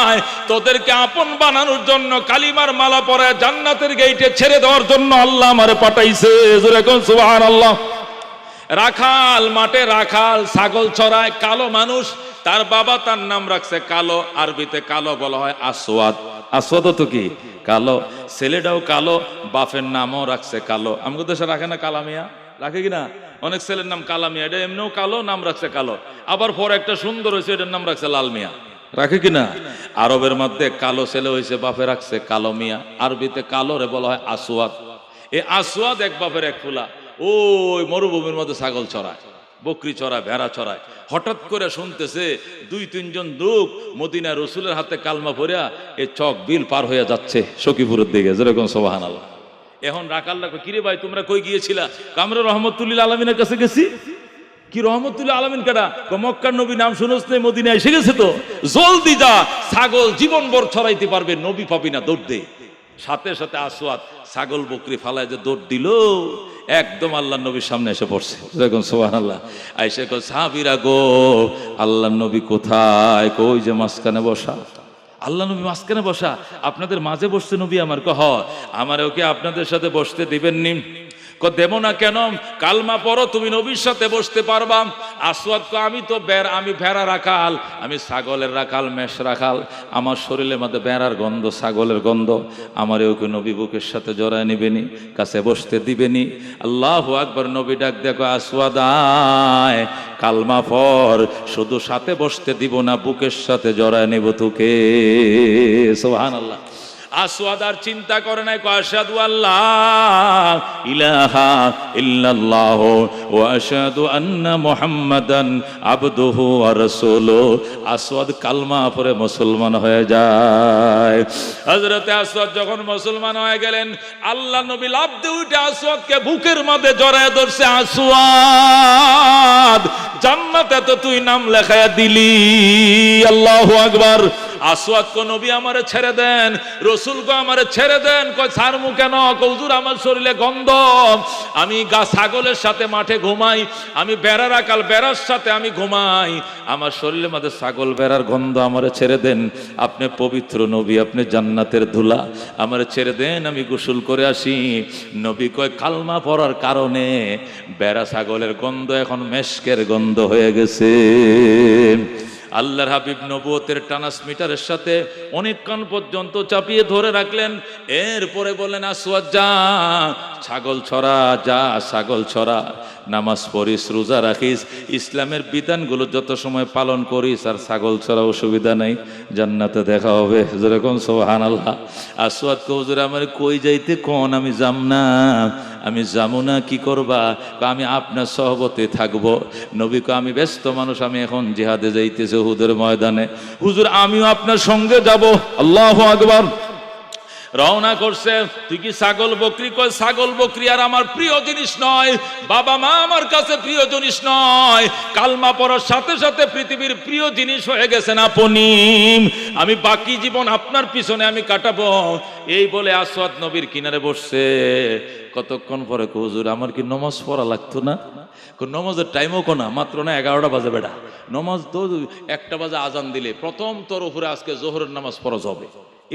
আয়, তোদেরকে আপন বানানোর জন্য কালিমার মালা পরে জান্নাতের গেইটে ছেড়ে দেওয়ার জন্য আল্লাহ আমারে পাঠাইছে। সুবহানাল্লাহ। রাখাল, মাঠে রাখাল, ছাগল চড়ায়, কালো মানুষ, তার বাবা তার নাম রাখছে কালো, আরবিতে কালো বলা হয় আসওয়াদ। আসওয়াদ তো কি? কালো। ছেলেটাও কালো, বাপের নামও রাখছে কালো। আমাদের দেশে রাখে না কালামিয়া? রাখে কিনা? অনেক ছেলের নাম কালামিয়া, এটা এমনিও কালো, নাম রাখছে কালো। আবার পরে একটা সুন্দর হয়েছে, এটার নাম রাখছে লাল মিয়া। রাখে কিনা? আরবের মধ্যে কালো ছেলে হয়েছে, বাপে রাখছে কালো মিয়া। আরবিতে কালো রে বলা হয় আসওয়াদ। এই আসওয়াদ এক বাপের এক ফুলা, ওই মরুভূমির মধ্যে ছাগল চড়ায়, বকরি চড়ায়, ভেড়া চড়ায়। হঠাৎ করে শুনতেছে 2-3 লোক মদিনা রসুলের হাতে কালমা পড়িয়া এই চক বিল পার হয়ে যাচ্ছে সখীপুরের দিকে, যেরকম সুবহানাল্লাহ। এখন রাখাল্লা, কিরে ভাই তোমরা কই গিয়েছিলা? আমরা রহমতুল্লিল আলমিনের কাছে গেছি। কি রহমতুল্লাহ আলমিন কেডা? মক্কার নবী নাম শুনোস না, মদিনা এসে গেছে তো, জলদি যা, ছাগল জীবন ভর ছড়াইতে পারবে, নবী পাবি না, দৌড় দে। সাথে সাথে আসওয়াদ ছাগল বকরি ফালায় যে দৌড় দিল, একদম আল্লাহ নবীর সামনে এসে পড়ছে। দেখুন সুবহানাল্লাহ। আইসা কই, সাহাবীরা গো, আল্লাহ নবী কোথায়? কই যে মাঝখানে বসা। আল্লাহ নবী মাঝখানে বসা? আপনাদের মাঝে বসছে নবী আমার? হ, আমার ওকে আপনাদের সাথে বসতে দিবেন নি? দেব না কেন? কালমা পড়ো, তুমি নবীর সাথে বসতে পারবা। আসওয়াদ কো, আমি তো আমি ভেড়া রাখাল, আমি ছাগলের রাখাল, মেষ রাখাল, আমার শরীরের মধ্যে ভেড়ার গন্ধ, ছাগলের গন্ধ, আমার ওকে নবী বুকের সাথে জড়ায় নিবেনি, কাছে বসতে দিবেনি। আল্লাহু আকবার। নবী ডাক দেখো, আসওয়াদ আয়, কালমা পড়, শুধু সাথে বসতে দিব না, বুকের সাথে জড়ায় নিব তোকে। সুবহানাল্লাহ। আসওয়াদ আর চিন্তা করে নাই, আশহাদু আল্লাহ ইলাহা ইল্লাল্লাহ ওয়া আশহাদু আন্না মুহাম্মাদান আবদুহু ওয়া রাসূলুহু। আসওয়াদ কালমা পড়ে মুসলমান হয়ে যায়। হযরতে আসওয়াদ যখন মুসলমান হয়ে গেলেন, আল্লাহ নবী লাফ দিয়ে উঠে আসওয়াদকে বুকের মধ্যে জড়ায় ধরছে। আসওয়াদ, জান্নাতে তো তুই নাম লেখায়া দিলি। আল্লাহু আকবার। আসওয়াদ কো, নবী আমারে ছেড়ে দেন, রসুল কো আমারে ছেড়ে দেন। কই ছাড়মু কেন? হুজুর আমার শরীরে গন্ধ, আমি ছাগলের সাথে মাঠে ঘুমাই, আমি বেড়া রাখাল, বেড়ার সাথে আমি ঘুমাই, আমার শরীরের মধ্যে ছাগল বেড়ার গন্ধ, আমারে ছেড়ে দেন। আপনি পবিত্র নবী, আপনি জান্নাতের ধুলা, আমারে ছেড়ে দেন, আমি গোসল করে আসি। নবী কয়, কালমা পড়ার কারণে বেড়া ছাগলের গন্ধ এখন মেশকের গন্ধ হয়ে গেছে। আল্লাহর হাবিব নবুয়তের ট্রান্সমিটারের সাথে অনেকক্ষণ পর্যন্ত চাপিয়ে ধরে রাখলেন। এরপরে বললেন, আসওয়াদ যা, ছাগল ছড়া, যা ছাগল ছড়া, নামাজ পড়িস, রোজা রাখিস, ইসলামের বিধানগুলো যত সময় পালন করিস, আর ছাগল ছড়া অসুবিধা নেই, জান্নাতে দেখা হবে। যেরকম সুবহানাল্লাহ। আসওয়াদ কো, হুজুর আমার কই যাইতে কোন? আমি যাম না। আমি যাবো না, কি করবা? আমি আপনার সহবতে থাকবো। নবী কো, আমি ব্যস্ত মানুষ, আমি এখন জিহাদে যাইতেছি উহুদের ময়দানে। হুজুর আমিও আপনার সঙ্গে যাব। আল্লাহু আকবার। রওনা করছে। তুই কি ছাগল বকরি? কয়, ছাগল বকরি আর আমার প্রিয় জিনিস নয়, বাবা মা আমার কাছে প্রিয় জিনিস নয়, কালমা পড়ার সাথে সাথে পৃথিবীর প্রিয় জিনিস হয়ে গেছেন আপনি। আমি বাকি জীবন আপনার পিছনে আমি কাটাবো। এই বলে আসওয়াদ নবীর কিনারে বসছে। কতক্ষণ পরে, হুজুর আমার কি নমাজ পড়া লাগতো না? নমাজের টাইমও কোনা, মাত্র না 11টা বাজে বেটা। নমাজ তো 1টা বাজে আজান দিলে প্রথম তোর উপরে আজকে জোহরের নামাজ ফরজ হবে।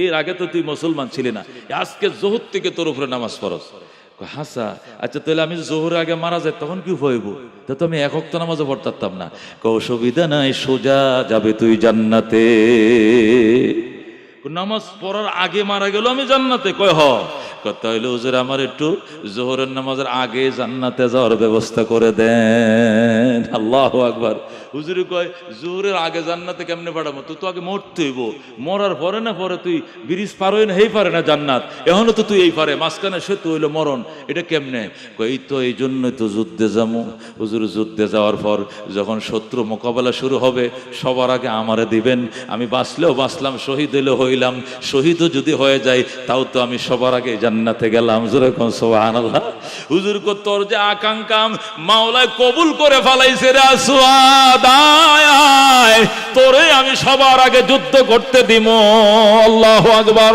এর আগে তো তুই মুসলমান ছিলি না, আজকে জোহর থেকে তোর উপরে নামাজ ফরজ। হাসা, আচ্ছা তাহলে আমি জোহর আগে মারা যায় তখন কি হইব? তা তো আমি 1 ওয়াক্ত নামাজও পড়তাম না। অসুবিধা নাই, সোজা যাবে তুই জান্নাতে। নামাজ পড়ার আগে মারা গেল আমি জান্নাতে? কয় হ। তাহলে হুজুর আমার একটু জোহরের নামাজের আগে জান্নাতে যাওয়ার ব্যবস্থা করে দেন। আল্লাহু আকবার। হুজুরে কয় জোহরের আগে জান্নাতে কেমনে পাঠাবো? তুই তো আগে মরতে হইব, মরার পরে না পরে তুই ব্রিজ পার হই না, হেই পারে না জান্নাত, এখনো তো তুই এই পারে মাঝখানে সে তো হইলো মরণ, এটা কেমনে? এই তো এই জন্যই তো যুদ্ধে যাবো। হুজুর যুদ্ধে যাওয়ার পর যখন শত্রু মোকাবেলা শুরু হবে সবার আগে আমারে দিবেন, আমি বাঁচলেও বাঁচলাম, শহীদ হইলেও হইলাম, শহীদও যদি হয়ে যায় তাও তো আমি সবার আগে জান্নাতে গেলাম। যেরকম সুবহানাল্লাহ। হুজুর কো তোর যে আকাঙ্ক্ষা মাওলায় কবুল করে ফেলাইছে রে আসওয়াদ, আয় তোরে আমি সবার আগে যুদ্ধ করতে দিব। আল্লাহু আকবার।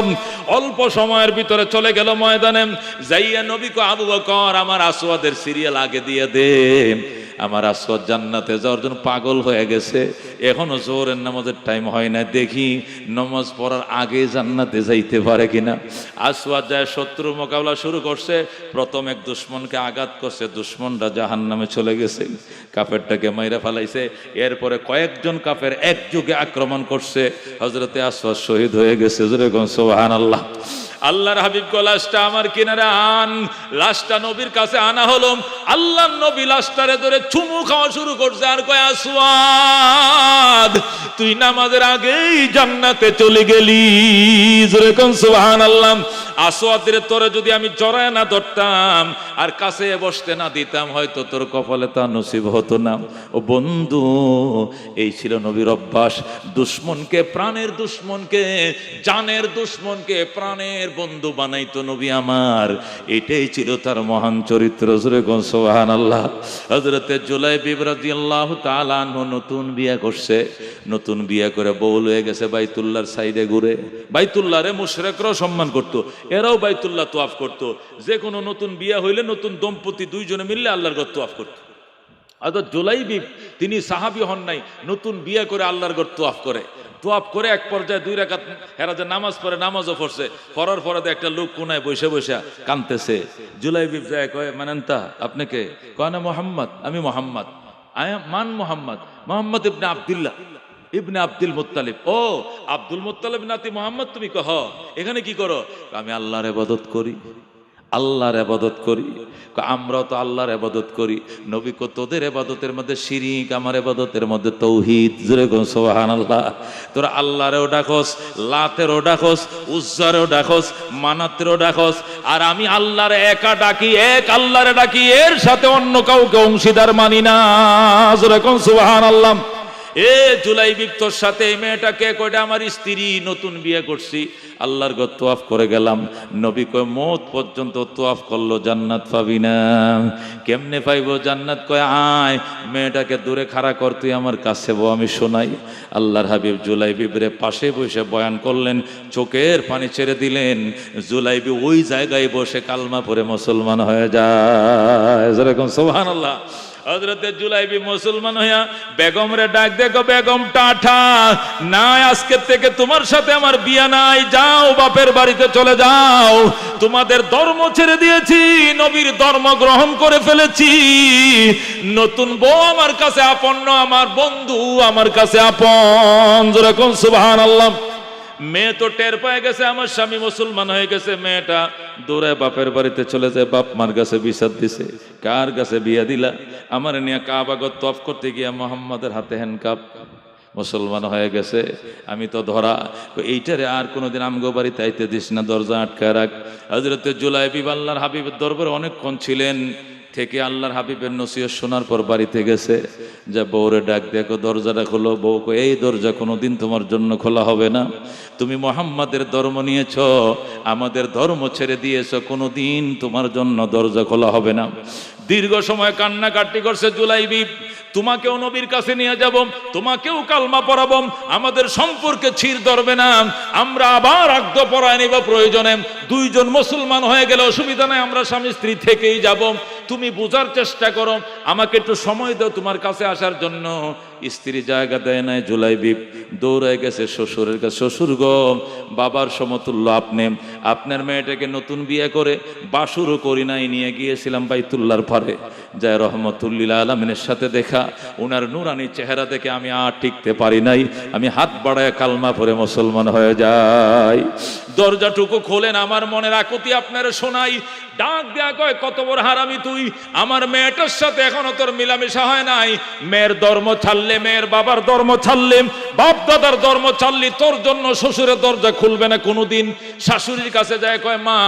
অল্প সময়ের ভিতরে চলে গেল ময়দানে, যাইয়া নবী কো আবু বকর আমার আসওয়াদের সিরিয়াল আগে দিয়ে দে। আমার আসওয়াদ জান্নাতে যাওয়ার জন্য পাগল হয়ে গেছে, এখনো জোহরের নামাজের টাইম হয় না, দেখি নামাজ পড়ার আগে জান্নাতে যাইতে পারে কিনা। আসওয়াদ যায় শত্রু মোকাবেলা শুরু করছে, প্রথম এক দুশমনকে আঘাত করছে, দুশমনরা জাহান্নামে চলে গেছে, কাফেরটাকে মাইরা ফেলাইছে। এরপরে কয়েকজন কাফের একযোগে আক্রমণ করছে, হযরতে আসওয়াদ শহীদ হয়ে গেছে। যেরকম সুবহানাল্লাহ। আল্লাহর হাবিব কো লাশটা আমার কিনারে আন। লাশটা নবীর কাছে আনা হলো, আল্লাহর নবী লাশটারে ধরে চুমু খাওয়া শুরু করছে আর কয় আসওয়াদ তুই নামাজের আগেই জান্নাতে চলে গেলি। যেরকম সুবহানাল্লাহ। আসওয়াদের তোরে যদি আমি জড়ায় না ধরতাম আর কাছে বসতে না দিতাম হয়তো তোর কপালে তা নসিব হতো না। ও বন্ধু, এই ছিল নবীর অভ্যাস, দুশ্মনকে, প্রাণের দুশ্মনকে, জানের দুশ্মনকে প্রাণের বন্ধু বানাইতো নবী আমার। এটাই ছিল তার মহান চরিত্র। যেরকম সুবহানাল্লাহ। হযরতে জুলাইবিব রাদিয়াল্লাহু তাআলা আনহু নতুন বিয়ে করছে, নতুন বিয়ে করে বউ হয়ে গেছে বাইতুল্লাহর সাইডে ঘুরে। বাইতুল্লাহরে মুশরিকরাও সম্মান করতো, এরাও বাইতুল্লাহ তোয়াফ করতো। যে কোনো নতুন বিয়ে হইলে নতুন দম্পতি দুইজনে মিললে আল্লাহর ঘর তোয়াফ করতো। অর্থাৎ জুলাইবিব তিনি সাহাবী হন নাই, নতুন বিয়ে করে আল্লাহর ঘর তোয়াফ করে। তোয়াফ করে এক পর্যায়ে 2 রাকাত হেরা যে নামাজ পড়ে, নামাজও পড়ছে, পড়ার পরে একটা লোক কোনায় বসে বসে কাঁদতেছে। জুলাইবিব যায় কয় মানেনতা আপনি কে? কয় না মোহাম্মদ, আমি মোহাম্মদ। মান মোহাম্মদ? মোহাম্মদ ইবনে আব্দুল্লাহ ইবনে আব্দুল মুত্তালিব। ও আব্দুল মুত্তালিব নাতি মোহাম্মদ, তুমি কহ এখানে কি করো? আমি আল্লাহর ইবাদত করি, আল্লাহর ইবাদত করি। আমরাও তো আল্লাহর ইবাদত করি। নবী কো তোদের ইবাদতের মধ্যে শিরিক, আমার ইবাদতের মধ্যে তৌহিদ। যেরকম সুবহানাল্লাহ। তোরা আল্লাহরেও ডাকস, লাতেরও ডাকস, উজ্জারেও ডাকস, মানাতেরও ডাকস, আর আমি আল্লাহর একা ডাকি, এক আল্লাহরে ডাকি, এর সাথে অন্য কাউকে অংশীদার মানি না। যেরকম সুবহানাল্লাহ। এ জুলাইবিব তোর সাথে এই মেয়েটাকে, কয়টা আমার স্ত্রী, নতুন বিয়ে করছি, আল্লাহর ঘর তোয়াফ করে গেলাম। নবী কয় মওত পর্যন্ত তোয়াফ করলো, জান্নাত পাবি না। কেমনে পাইব জান্নাত? কয় আয় মেয়েটাকে দূরে খাড়া কর, তুই আমার কাছে বউ, আমি শোনাই। আল্লাহর হাবিব জুলাইবিবরে পাশে বসে বয়ান করলেন, চোখের পানি ছেড়ে দিলেন। জুলাইবিব ওই জায়গায় বসে কালমা পড়ে মুসলমান হয়ে যায়। যেরকম সুবহানাল্লাহ। হযরতে জুলাইবিব মুসলমান হইয়া বেগম রে ডাক, দেখো বেগম টাটা নাই, আজকে থেকে তোমার সাথে আমার বিয়া নাই, যাও বাপের বাড়িতে চলে যাও, তোমাদের ধর্ম ছেড়ে দিয়েছি, নবীর ধর্ম গ্রহণ করে ফেলেছি। নতুন বউ আমার কাছে আপন না, আমার বন্ধু আমার কাছে আপন। যেরকম সুবহানাল্লাহ। মেয়ে তো টের পেয়ে গেছে আমার স্বামী মুসলমান হয়ে গেছে, মেয়েটা দৌড়ে বাপের বাড়িতে চলে যায়, বাপ মার কাছে বিচার দিছে, কার কাছে বিয়া দিলা? আমার নিয়ে কাবাগত তফ করতে গিয়া মোহাম্মদের হাতে হ্যান্ডকাপ, মুসলমান হয়ে গেছে, আমি তো ধরা, এইটারে আর কোনোদিন আমগো বাড়িতে আইতে দিস না, দরজা আটকায় রাখ। হযরতে জুলাইবিব আল্লাহর হাবিবের দরবারে অনেকক্ষণ ছিলেন, থেকে আল্লাহর হাবিবের নসিহত শোনার পর বাড়িতে গেছে, যা বউরে ডাক, দেখো দরজাটা খোলো। বউ কো এই দরজা কোনোদিন তোমার জন্য খোলা হবে না, তুমি মুহাম্মাদের ধর্ম নিয়েছ, আমাদের ধর্ম ছেড়ে দিয়েছ, কোনোদিন তোমার জন্য দরজা খোলা হবে না। দীর্ঘ সময় কান্নাকাটি করছে জুলাইবিব, তোমাকেও নবীর কাছে নিয়ে যাব, তোমাকেও কালমা পড়াবো, আমাদের সম্পর্কে ছিঁড় ধরবে না, আমরা আবার আকদ পড়ায় নিব, প্রয়োজনে দুইজন মুসলমান হয়ে গেলে অসুবিধা নাই, আমরা স্বামী স্ত্রী থেকেই যাব, তুমি বোঝার চেষ্টা করো, আমাকে একটু সময় দাও তোমার কাছে আসার জন্য। স্ত্রী জায়গা দেয় নাই, জুলাইবিব দৌড়ায় গেছে শ্বশুরের কাছে। শ্বশুর গো, বাবার সমতুল্য আপনি, আপনার মেয়েটাকে নতুন বিয়ে করে বাসুরও করি নাই, নিয়ে গিয়েছিলাম বাইতুল্লাহর পারে, যায় রহমতুল্লিল আলমিনের সাথে দেখা, ওনার নুরানি চেহারা দেখে আমি আর টিকতে পারি নাই, আমি হাত বাড়ায় কালমা পড়ে মুসলমান হয়ে যাই। দরজাটুকু খোলেন, আমার মনের আকুতি আপনারা শোনাই। ডাক দেয়া কয়, কত বড় হারামি তুই, আমার মেয়েটার সাথে এখনো তোর মিলামেশা হয় নাই, মেয়ের ধর্ম ছাড়লে, মেয়ের বাবার ধর্ম ছাড়লে, বাপ দাদার ধর্ম ছাড়লি, তোর জন্য শ্বশুরের দরজা খুলবে না কোনোদিন। শাশুড়ির কাছে যায়, কয় মা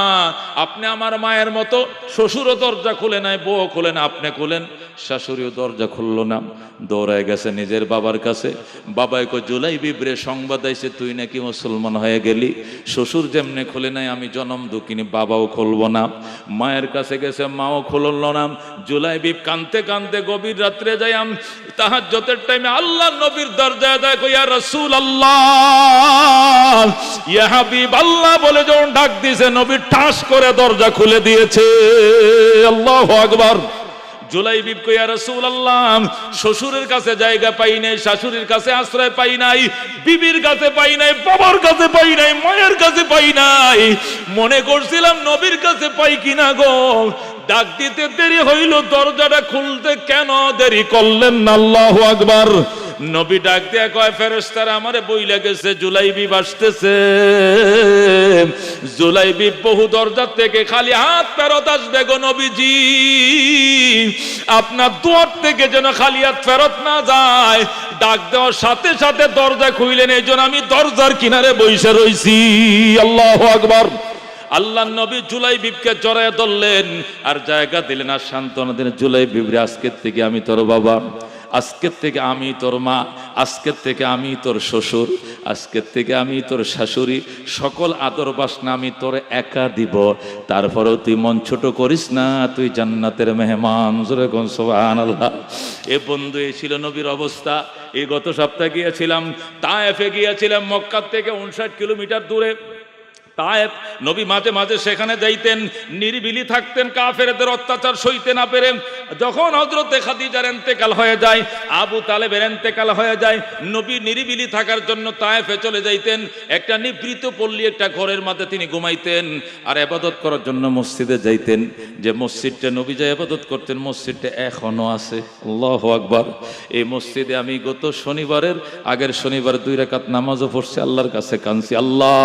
আপনি আমার মায়ের মতো, শ্বশুরও দরজা খুলে নাই, বউ খুলে না, আপনি খুলেন। শাশুড়িও দরজা খুললো না, দৌড়ায় গেছে নিজের বাবার কাছে। বাবাই কয়, জুলাইবিবরে সংবাদ আইছে তুই নাকি মুসলমান হয়ে গেলি, শ্বশুর যেমনে খুলে নাই আমি জনম দুঃখিনী, বাবাও খুলবো না। মায়ের কাছে গেছে, মাও খুলল না। জুলাইবিব কানতে কানতে গভীর রাত্রে যাইয়াম তাহাজ্জুদের টাইমে আল্লাহর নবীর দরজায় যায়, কই ইয়া রাসূলুল্লাহ, ইয়া হাবিব আল্লাহ বলে যখন ডাক দিয়েছে, নবী ঠাস করে দরজা খুলে দিয়েছে। আল্লাহু আকবার। জুলাইবিব কই, ইয়া রাসূলুল্লাহ, শ্বশুরের কাছে জায়গা পাই নাই, শাশুড়ির কাছে আশ্রয় পাই নাই, বিবির কাছে পাই নাই, বাবার কাছে পাই নাই, মায়ের কাছে পাই নাই, মনে করছিলাম নবীর কাছে পাই কিনা গো। ডাক দিতে দেরি হইল, দরজাটা খুলতে কেন দেরি করলেন না? আল্লাহু আকবার। নবী ডাক দেয়া কয়, ফেরেশতারা আমারে বইলা গেছে জুলাইবিব আসতেছে। জুলাইবিব বহু দরজা থেকে খালি হাত ফেরত আসবে গো নবীজি, আপনার দুয়ার থেকে যেন খালি হাত ফেরত না যায়। ডাক দেওয়ার সাথে সাথে দরজা খুইলেন, এই জন্য আমি দরজার কিনারে বসে রইছি। আল্লাহু আকবার। আল্লাহ নবী জুলাইবিবকে জড়ায় ধরলেন আর জায়গা দিলেন আর সান্ত্বনা দিলেন, জুলাইবিবরে আজকের থেকে আমি তোর বাবা, আজকের থেকে আমি তোর মা, আজকের থেকে আমি তোর শ্বশুর, আজকের থেকে আমি তোর শাশুড়ি, সকল আদর বাসনা আমি তোর একা দিব। তারপরেও তুই মন ছোট করিস না, তুই জান্নাতের মেহমান। জোরে কোন সুবহানাল্লাহ। এ বন্ধু, এই ছিল নবীর অবস্থা। এই গত সপ্তাহে গিয়েছিলাম তায়েফে, গিয়েছিলাম মক্কা থেকে 59 কিলোমিটার দূরে তায়েফ। নবী মাঝে মাঝে সেখানে যাইতেন, নিরিবিলি থাকতেন, কাফেরদের অত্যাচার সইতে না পেরে। যখন হযরতে খাদিজার ইন্তেকাল হয়ে যায়, আবু তালেবের ইন্তেকাল হয়ে যায়, নবী নিরিবিলি থাকার জন্য তায়েফে চলে যাইতেন। একটা নিভৃত পল্লী, একটা ঘরের মধ্যে তিনি ঘুমাইতেন আর ইবাদত করার জন্য মসজিদে যাইতেন। যে মসজিদটা নবী যে ইবাদত করতেন, মসজিদটা এখনো আছে। আল্লাহু আকবার। এই মসজিদে আমি গত শনিবারের আগের শনিবার 2 রাকাত নামাজও পড়ছি, আল্লাহর কাছে কাঁদছি, আল্লাহ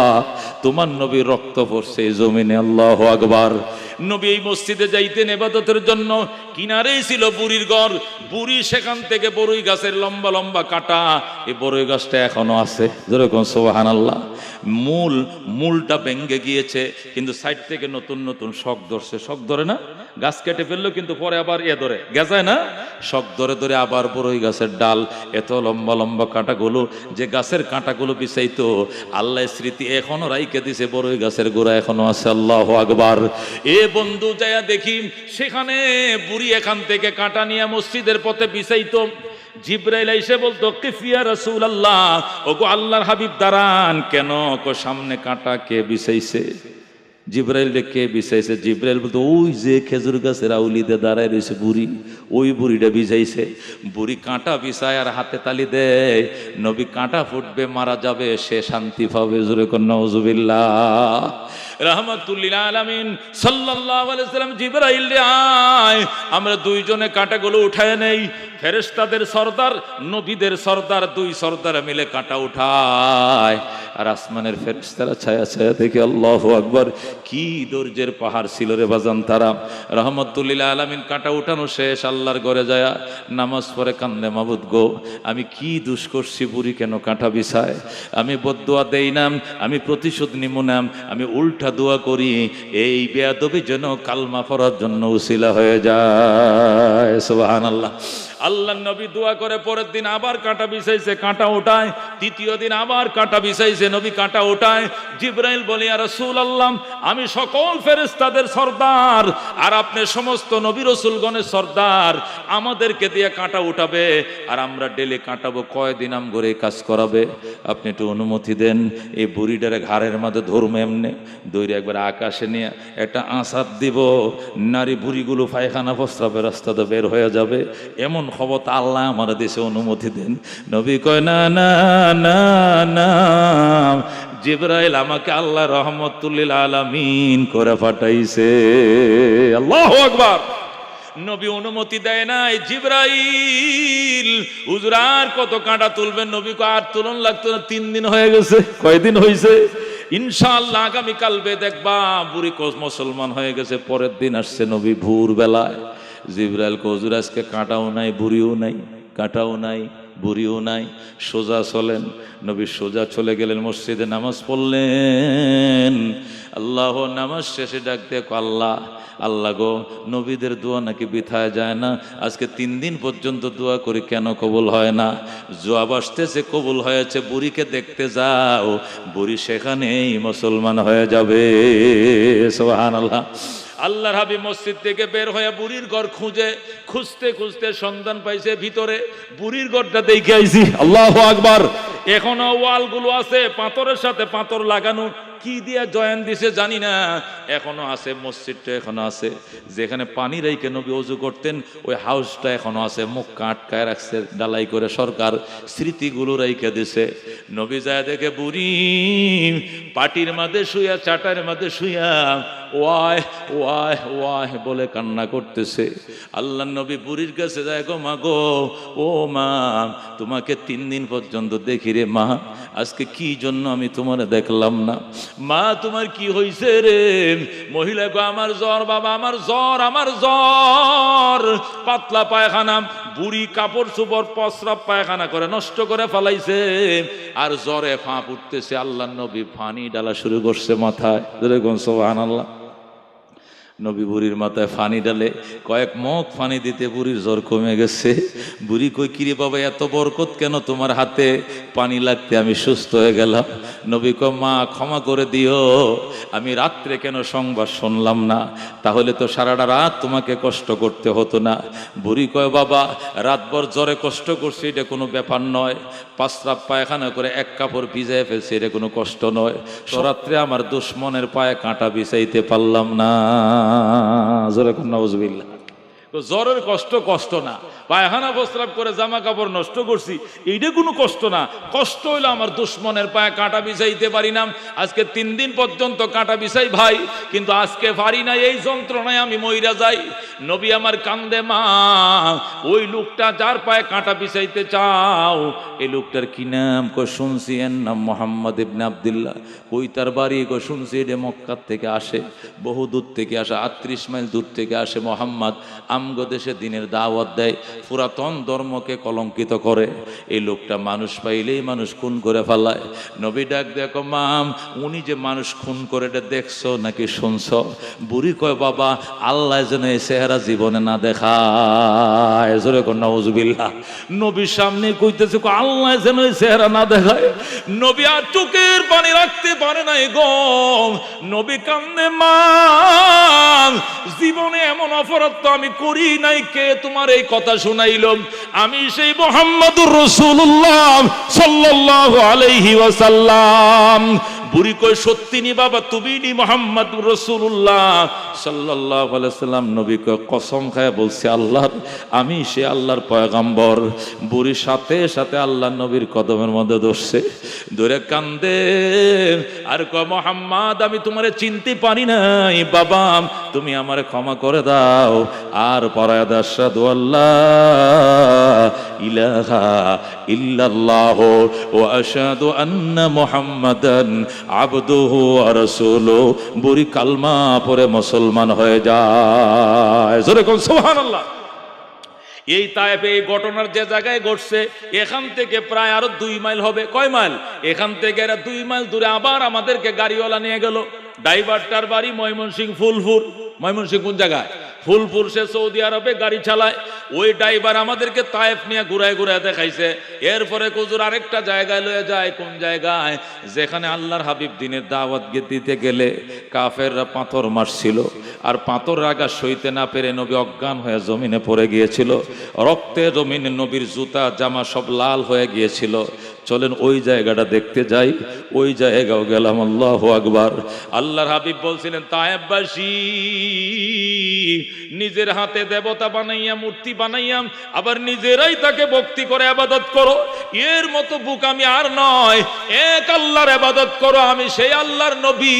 তোমার নবীর রক্ত পড়ছে এই জমিনে। আল্লাহু আকবার। নবী এই মসজিদে যাইতেন ইবাদতের জন্য। কিনারেই ছিল বুড়ির ঘর, বুড়ি সেখান থেকে বড়ই গাছের লম্বা লম্বা কাটা, এই বড়ই গাছটা এখনো আছে। যেরকম সুবহানাল্লাহ। মূলটা ভেঙে গিয়েছে, কিন্তু সাইড থেকে নতুন নতুন শক ধরছে। শক ধরে না, গাছ কেটে ফেললো কিন্তু পরে আবার ধরে গেছায় না, শক ধরে ধরে আবার বড়ই গাছের ডাল, এত লম্বা লম্বা কাঁটাগুলো, যে গাছের কাঁটাগুলো বিছাইতো আল্লাহ স্মৃতি এখনো রাইখে দিছে, বড়ই গাছের গোড়া এখনো আছে। আল্লাহু আকবার। এ বন্ধু, যায়া দেখি সেখানে বুড়ি এখান থেকে কাঁটা নিয়ে মসজিদের পথে বিছাইতো। জিবরাইল এসে বলতো, কিফিয়া রাসূলুল্লাহ, ওগো আল্লাহর হাবিব দাঁড়ান। কেন? সামনে কাঁটা কে বিছাইছে? জিবরাইল কে বিছাইছে? জিবরাইল বলতো, ওই যে খেজুর গাছের আউলিতে দাঁড়ায় রয়েছে বুড়ি, ওই বুড়িটা বিছাইছে। বুড়ি কাঁটা বিছায় আর হাতে তালি দেয়, নবী কাঁটা ফুটবে, মারা যাবে, সে শান্তি পাবে। জোরে কোন নাউজুবিল্লাহ। রাহমাতুল্লিল আলামিন সাল্লাল্লাহু আলাইহি ওয়াসাল্লাম, জিবরাইল রে আয়, আমরা দুইজনে কাঁটাগুলো উঠায় নেই। ফেরেশতাদের সরদার, নবীদের সরদার, 2 সরদার মিলে কাঁটা উঠায়। আর আসমানের ফেরেশতারা ছায়া ছায়া থেকে আল্লাহু আকবার, কি দর্জের পাহাড় ছিল রে বাজান তারা। রাহমাতুল্লিল আলামিন কাঁটা উঠানো শেষ, আল্লাহর ঘরে যায় নামাজ পড়ে কান্দে, মাবুদ গো আমি কি দোষ করছি, বুড়ি কেন কাঁটা বিছায়? আমি বদদুয়া দেই না, আমি প্রতিশোধ নিব না, আমি উল্টা দোয়া করি, এই বেয়াদবি যেন কালমা পড়ার জন্য উসিলা হয়ে যায়। সুবহানাল্লাহ। আল্লাহ নবী দোয়া করে, পরের দিন আবার কাঁটা বিছাইছে, কাঁটা ওঠায়। তৃতীয় দিন আবার কাঁটা বিছাইছে, নবী কাঁটা ওঠায়। জিবরাইল বলে, ইয়া রাসূলুল্লাহ, আমি সকল ফেরেশতাদের সরদার আর আপনি সমস্ত নবী রাসূলগণের সরদার, আমাদেরকে দিয়ে কাঁটা উঠাবে আর আমরা ডেলি কাঁটাবো, কয়দিন আম করে কাজ করাবে? আপনি একটু অনুমতি দেন। এই বুড়িটারে ঘাড়ের মধ্যে ধরবো, এমনি দৌড়ে একবার আকাশে নিয়ে একটা আসাদ দিব, নারী বুড়িগুলো পায়খানা প্রস্রাবের রাস্তাতে বের হয়ে যাবে, এমন খবর তা আল্লাহ আমার দেশে অনুমতি দেন। নবী কয় না না না না, জিবরাইল আমাকে আল্লাহ রহমতুল লিল আলামিন করে পাঠাইছে। আল্লাহু আকবার। নবী অনুমতি দেয় নাই। জিবরাইল হুজুর আর কত কাঁটা তুলবেন? নবী কয় আর তুলন লাগতো না, 3 দিন হয়ে গেছে। কয়দিন হয়েছে? ইনশাআল্লাহ আগামীকাল বে দেখবা বুড়ি মুসলমান হয়ে গেছে। পরের দিন আসছে নবী ভোর বেলায়। জিবরাইল কয় হুজুর আজকে কাঁটাও নাই বুড়িও নাই, কাঁটাও নাই বুড়িও নাই, সোজা চলেন। নবী সোজা চলে গেলেন, মসজিদে নামাজ পড়লেন। আল্লাহ নামাজ শেষে ডাক দেখ আল্লাহ, আল্লাহ গো, নবীদের দোয়া নাকি বৃথায় যায় না। আজকে 3 দিন পর্যন্ত দোয়া করি, কেন কবুল হয় না? জবাব আসতেছে কবুল হয়েছে। বুড়িকে দেখতে যাও, বুড়ি সেখানেই মুসলমান হয়ে যাবে। সুবহানাল্লাহ। আল্লাহর হাবিব মসজিদ থেকে বের হয়ে বুড়ির ঘর খুঁজতে খুঁজতে সন্ধান পাইছে ভিতরে। বুড়ির ঘরটা দেখে আইছি। আল্লাহু আকবার। এখনো ওয়ালগুলো আছে পাথরের সাথে পাথর লাগানো, কি দিয়া জয়েন দিছে জানি না, এখনো আছে। মসজিদটা এখনো আছে, যেখানে পানি রেখে নবী ওযু করতেন ওই হাউসটা এখনো আছে। মুখ আটকায় রাখছে ডালাই করে সরকার, স্মৃতিগুলো রেখে দিছে। নবী যায় দেখে বুড়ি পাটির মাঝে শুয়া, চাটার মাঝে শুয়া ওয়াই ওয়াই ওয়াই বলে কান্না করতেছে। আল্লাহ নবী বুড়ির কাছে যায়, গো মা গো, ও মা, তোমাকে 3 দিন পর্যন্ত দেখি রে মা, আজকে কি জন্য আমি তোমার দেখলাম না? মা তোমার কি হয়েছে রে? মহিলা গো আমার জ্বর বাবা, আমার জ্বর, আমার জ্বর, পাতলা পায়খানা। বুড়ি কাপড় চোপড় প্রস্রাব পায়খানা করে নষ্ট করে ফেলাইছে, আর জ্বরে ফাঁপ উঠতেছে। আল্লাহ নবী পানি ডালা শুরু করছে মাথায়। সুবহানাল্লাহ। নবী বুড়ির মাথায় পানি ডালে, কয়েক মগ পানি দিতে বুড়ির জ্বর কমে গেছে। বুড়ি কই, কিরে বাবা এত বরকত কেন তোমার হাতে? পানি লাগতে আমি সুস্থ হয়ে গেলাম। নবী কয়, মা ক্ষমা করে দিও, আমি রাত্রে কেন সংবাদ শুনলাম না, তাহলে তো সারাটা রাত তোমাকে কষ্ট করতে হতো না। বুড়ি কয়, বাবা রাতভর জ্বরে কষ্ট করছি এটা কোনো ব্যাপার নয়, প্রস্রাব পায়খানা করে এক কাপড় ভিজায় ফেলছে এটা কোনো কষ্ট নয়, রাত্রে আমার দুশ্মনের পায়ে কাঁটা বিছাইতে পারলাম না। জোরে কোন নাউজুবিল্লাহ। জ্বরের কষ্ট কষ্ট না, পায়খানা প্রস্রাব করে জামা কাপড় নষ্ট করছি এইটা কোনো কষ্ট না। কষ্ট হইলো আমার দুশ্মনের পায়ে কাঁটা বিছাইতে পারি না। আজকে 3 দিন পর্যন্ত কাঁটা বিছাই ভাই, কিন্তু আজকে পারি না, এই যন্ত্রণায় আমি মইরা যাই। নবী আমার কান্দে, মা ওই লোকটা যার পায়ে কাঁটা বিছাইতে চাও এই লোকটার কি নাম? কই শুনছি এর নাম মুহাম্মদ ইবনে আব্দুল্লাহ। কই তার বাড়ি? কই শুনছি এটা মক্কা থেকে আসে, বহু দূর থেকে আসে, 38 মাইল দূর থেকে আসে। মোহাম্মদ আমগো দেশে দিনের দাওয়াত দেয়, পুরাতন ধর্মকে কলঙ্কিত করে। এই লোকটা মানুষ পাইলেই মানুষ খুন করে ফেলায়। নবী ডাক দেখো, মাম উনি যে মানুষ খুন করে এটা দেখছো নাকি শুনছো? বুড়ি কয়, বাবা আল্লাহ যেন এই চেহারা জীবনে না দেখায়। জোরে কোন নাউজুবিল্লাহ। নবীর সামনে কইতেছে, আল্লাহ যেন এই চেহারা না দেখায়। নবী আর চোখের পানি রাখতে পারে নাই গো। নবী কান্দে, মা জীবনে এমন অপরাধ তো আমি করি নাই, কে তোমার এই কথা শুনাইল? আমি সেই মুহাম্মদুর রাসূলুল্লাহ সাল্লাল্লাহু আলাইহি ওয়াসাল্লাম। বুড়ি কই, সত্যি নি বাবা, তুমি নি মুহাম্মদুর রাসূলুল্লাহ সাল্লাল্লাহু আলাইহি ওয়াসাল্লাম? নবী কই, কসম খায় বলছি আল্লাহর, আমি সে আল্লাহর পয়গম্বর। বুড়ির সাথে সাথে আল্লাহ নবীর কদমের মধ্যে ধরছে, ধরে কান্দে আর কয়, মুহাম্মদ আমি তোমারে চিনতে পারি নাই বাবা, তুমি আমারে ক্ষমা করে দাও। আর পরায় দাও, আশহাদু আল্লাহ ইলাহা ইল্লাল্লাহ ওয়া আশহাদু আন্না মুহাম্মাদান আবদুহু ওয়া রাসূলুহু। বুড়ি কালমা পড়ে মুসলমান হয়ে যায়। জোরে কোন সুবহানাল্লাহ। এই তায়েফে এই ঘটনার যে জায়গায় ঘটছে এখান থেকে প্রায় আরো 2 মাইল হবে। কয় মাইল? এখান থেকে এরা 2 মাইল দূরে আবার আমাদেরকে গাড়িওয়ালা নিয়ে গেল। ড্রাইভারটার বাড়ি ময়মনসিংহ ফুলপুর। ময়মনসিংহ কোন জায়গায়? ফুলপুর। সে সৌদি আরবে গাড়ি চালায়। ওই ড্রাইভার আমাদেরকে তায়েফ নিয়ে ঘুরায় ঘুরায় দেখাইছে। এরপরে হুজুর আরেকটা জায়গায় লয়ে যায়। কোন জায়গায়? যেখানে আল্লাহর হাবিব দিনের দাওয়াত দিতে গেলে কাফেররা পাথর মারছিল, আর পাথর আগা সইতে না পেরে নবী অজ্ঞান হয়ে জমিনে পড়ে গিয়েছিল। রক্তে জমিনে নবীর জুতা জামা সব লাল হয়ে গিয়েছিল। চলেন ওই জায়গাটা দেখতে যাই। ওই জায়গাও গেলাম। আল্লাহু আকবার। আল্লাহর হাবিব বলছিলেন, তায়েফবাসী নিজের হাতে দেবতা বানাইয়া মূর্তি বানাইয়া আবার নিজেরাই তাকে ভক্তি করে ইবাদত করো, এর মতো বোকামি আর নয়। এক আল্লাহর ইবাদত করো, আমি সেই আল্লাহর নবী,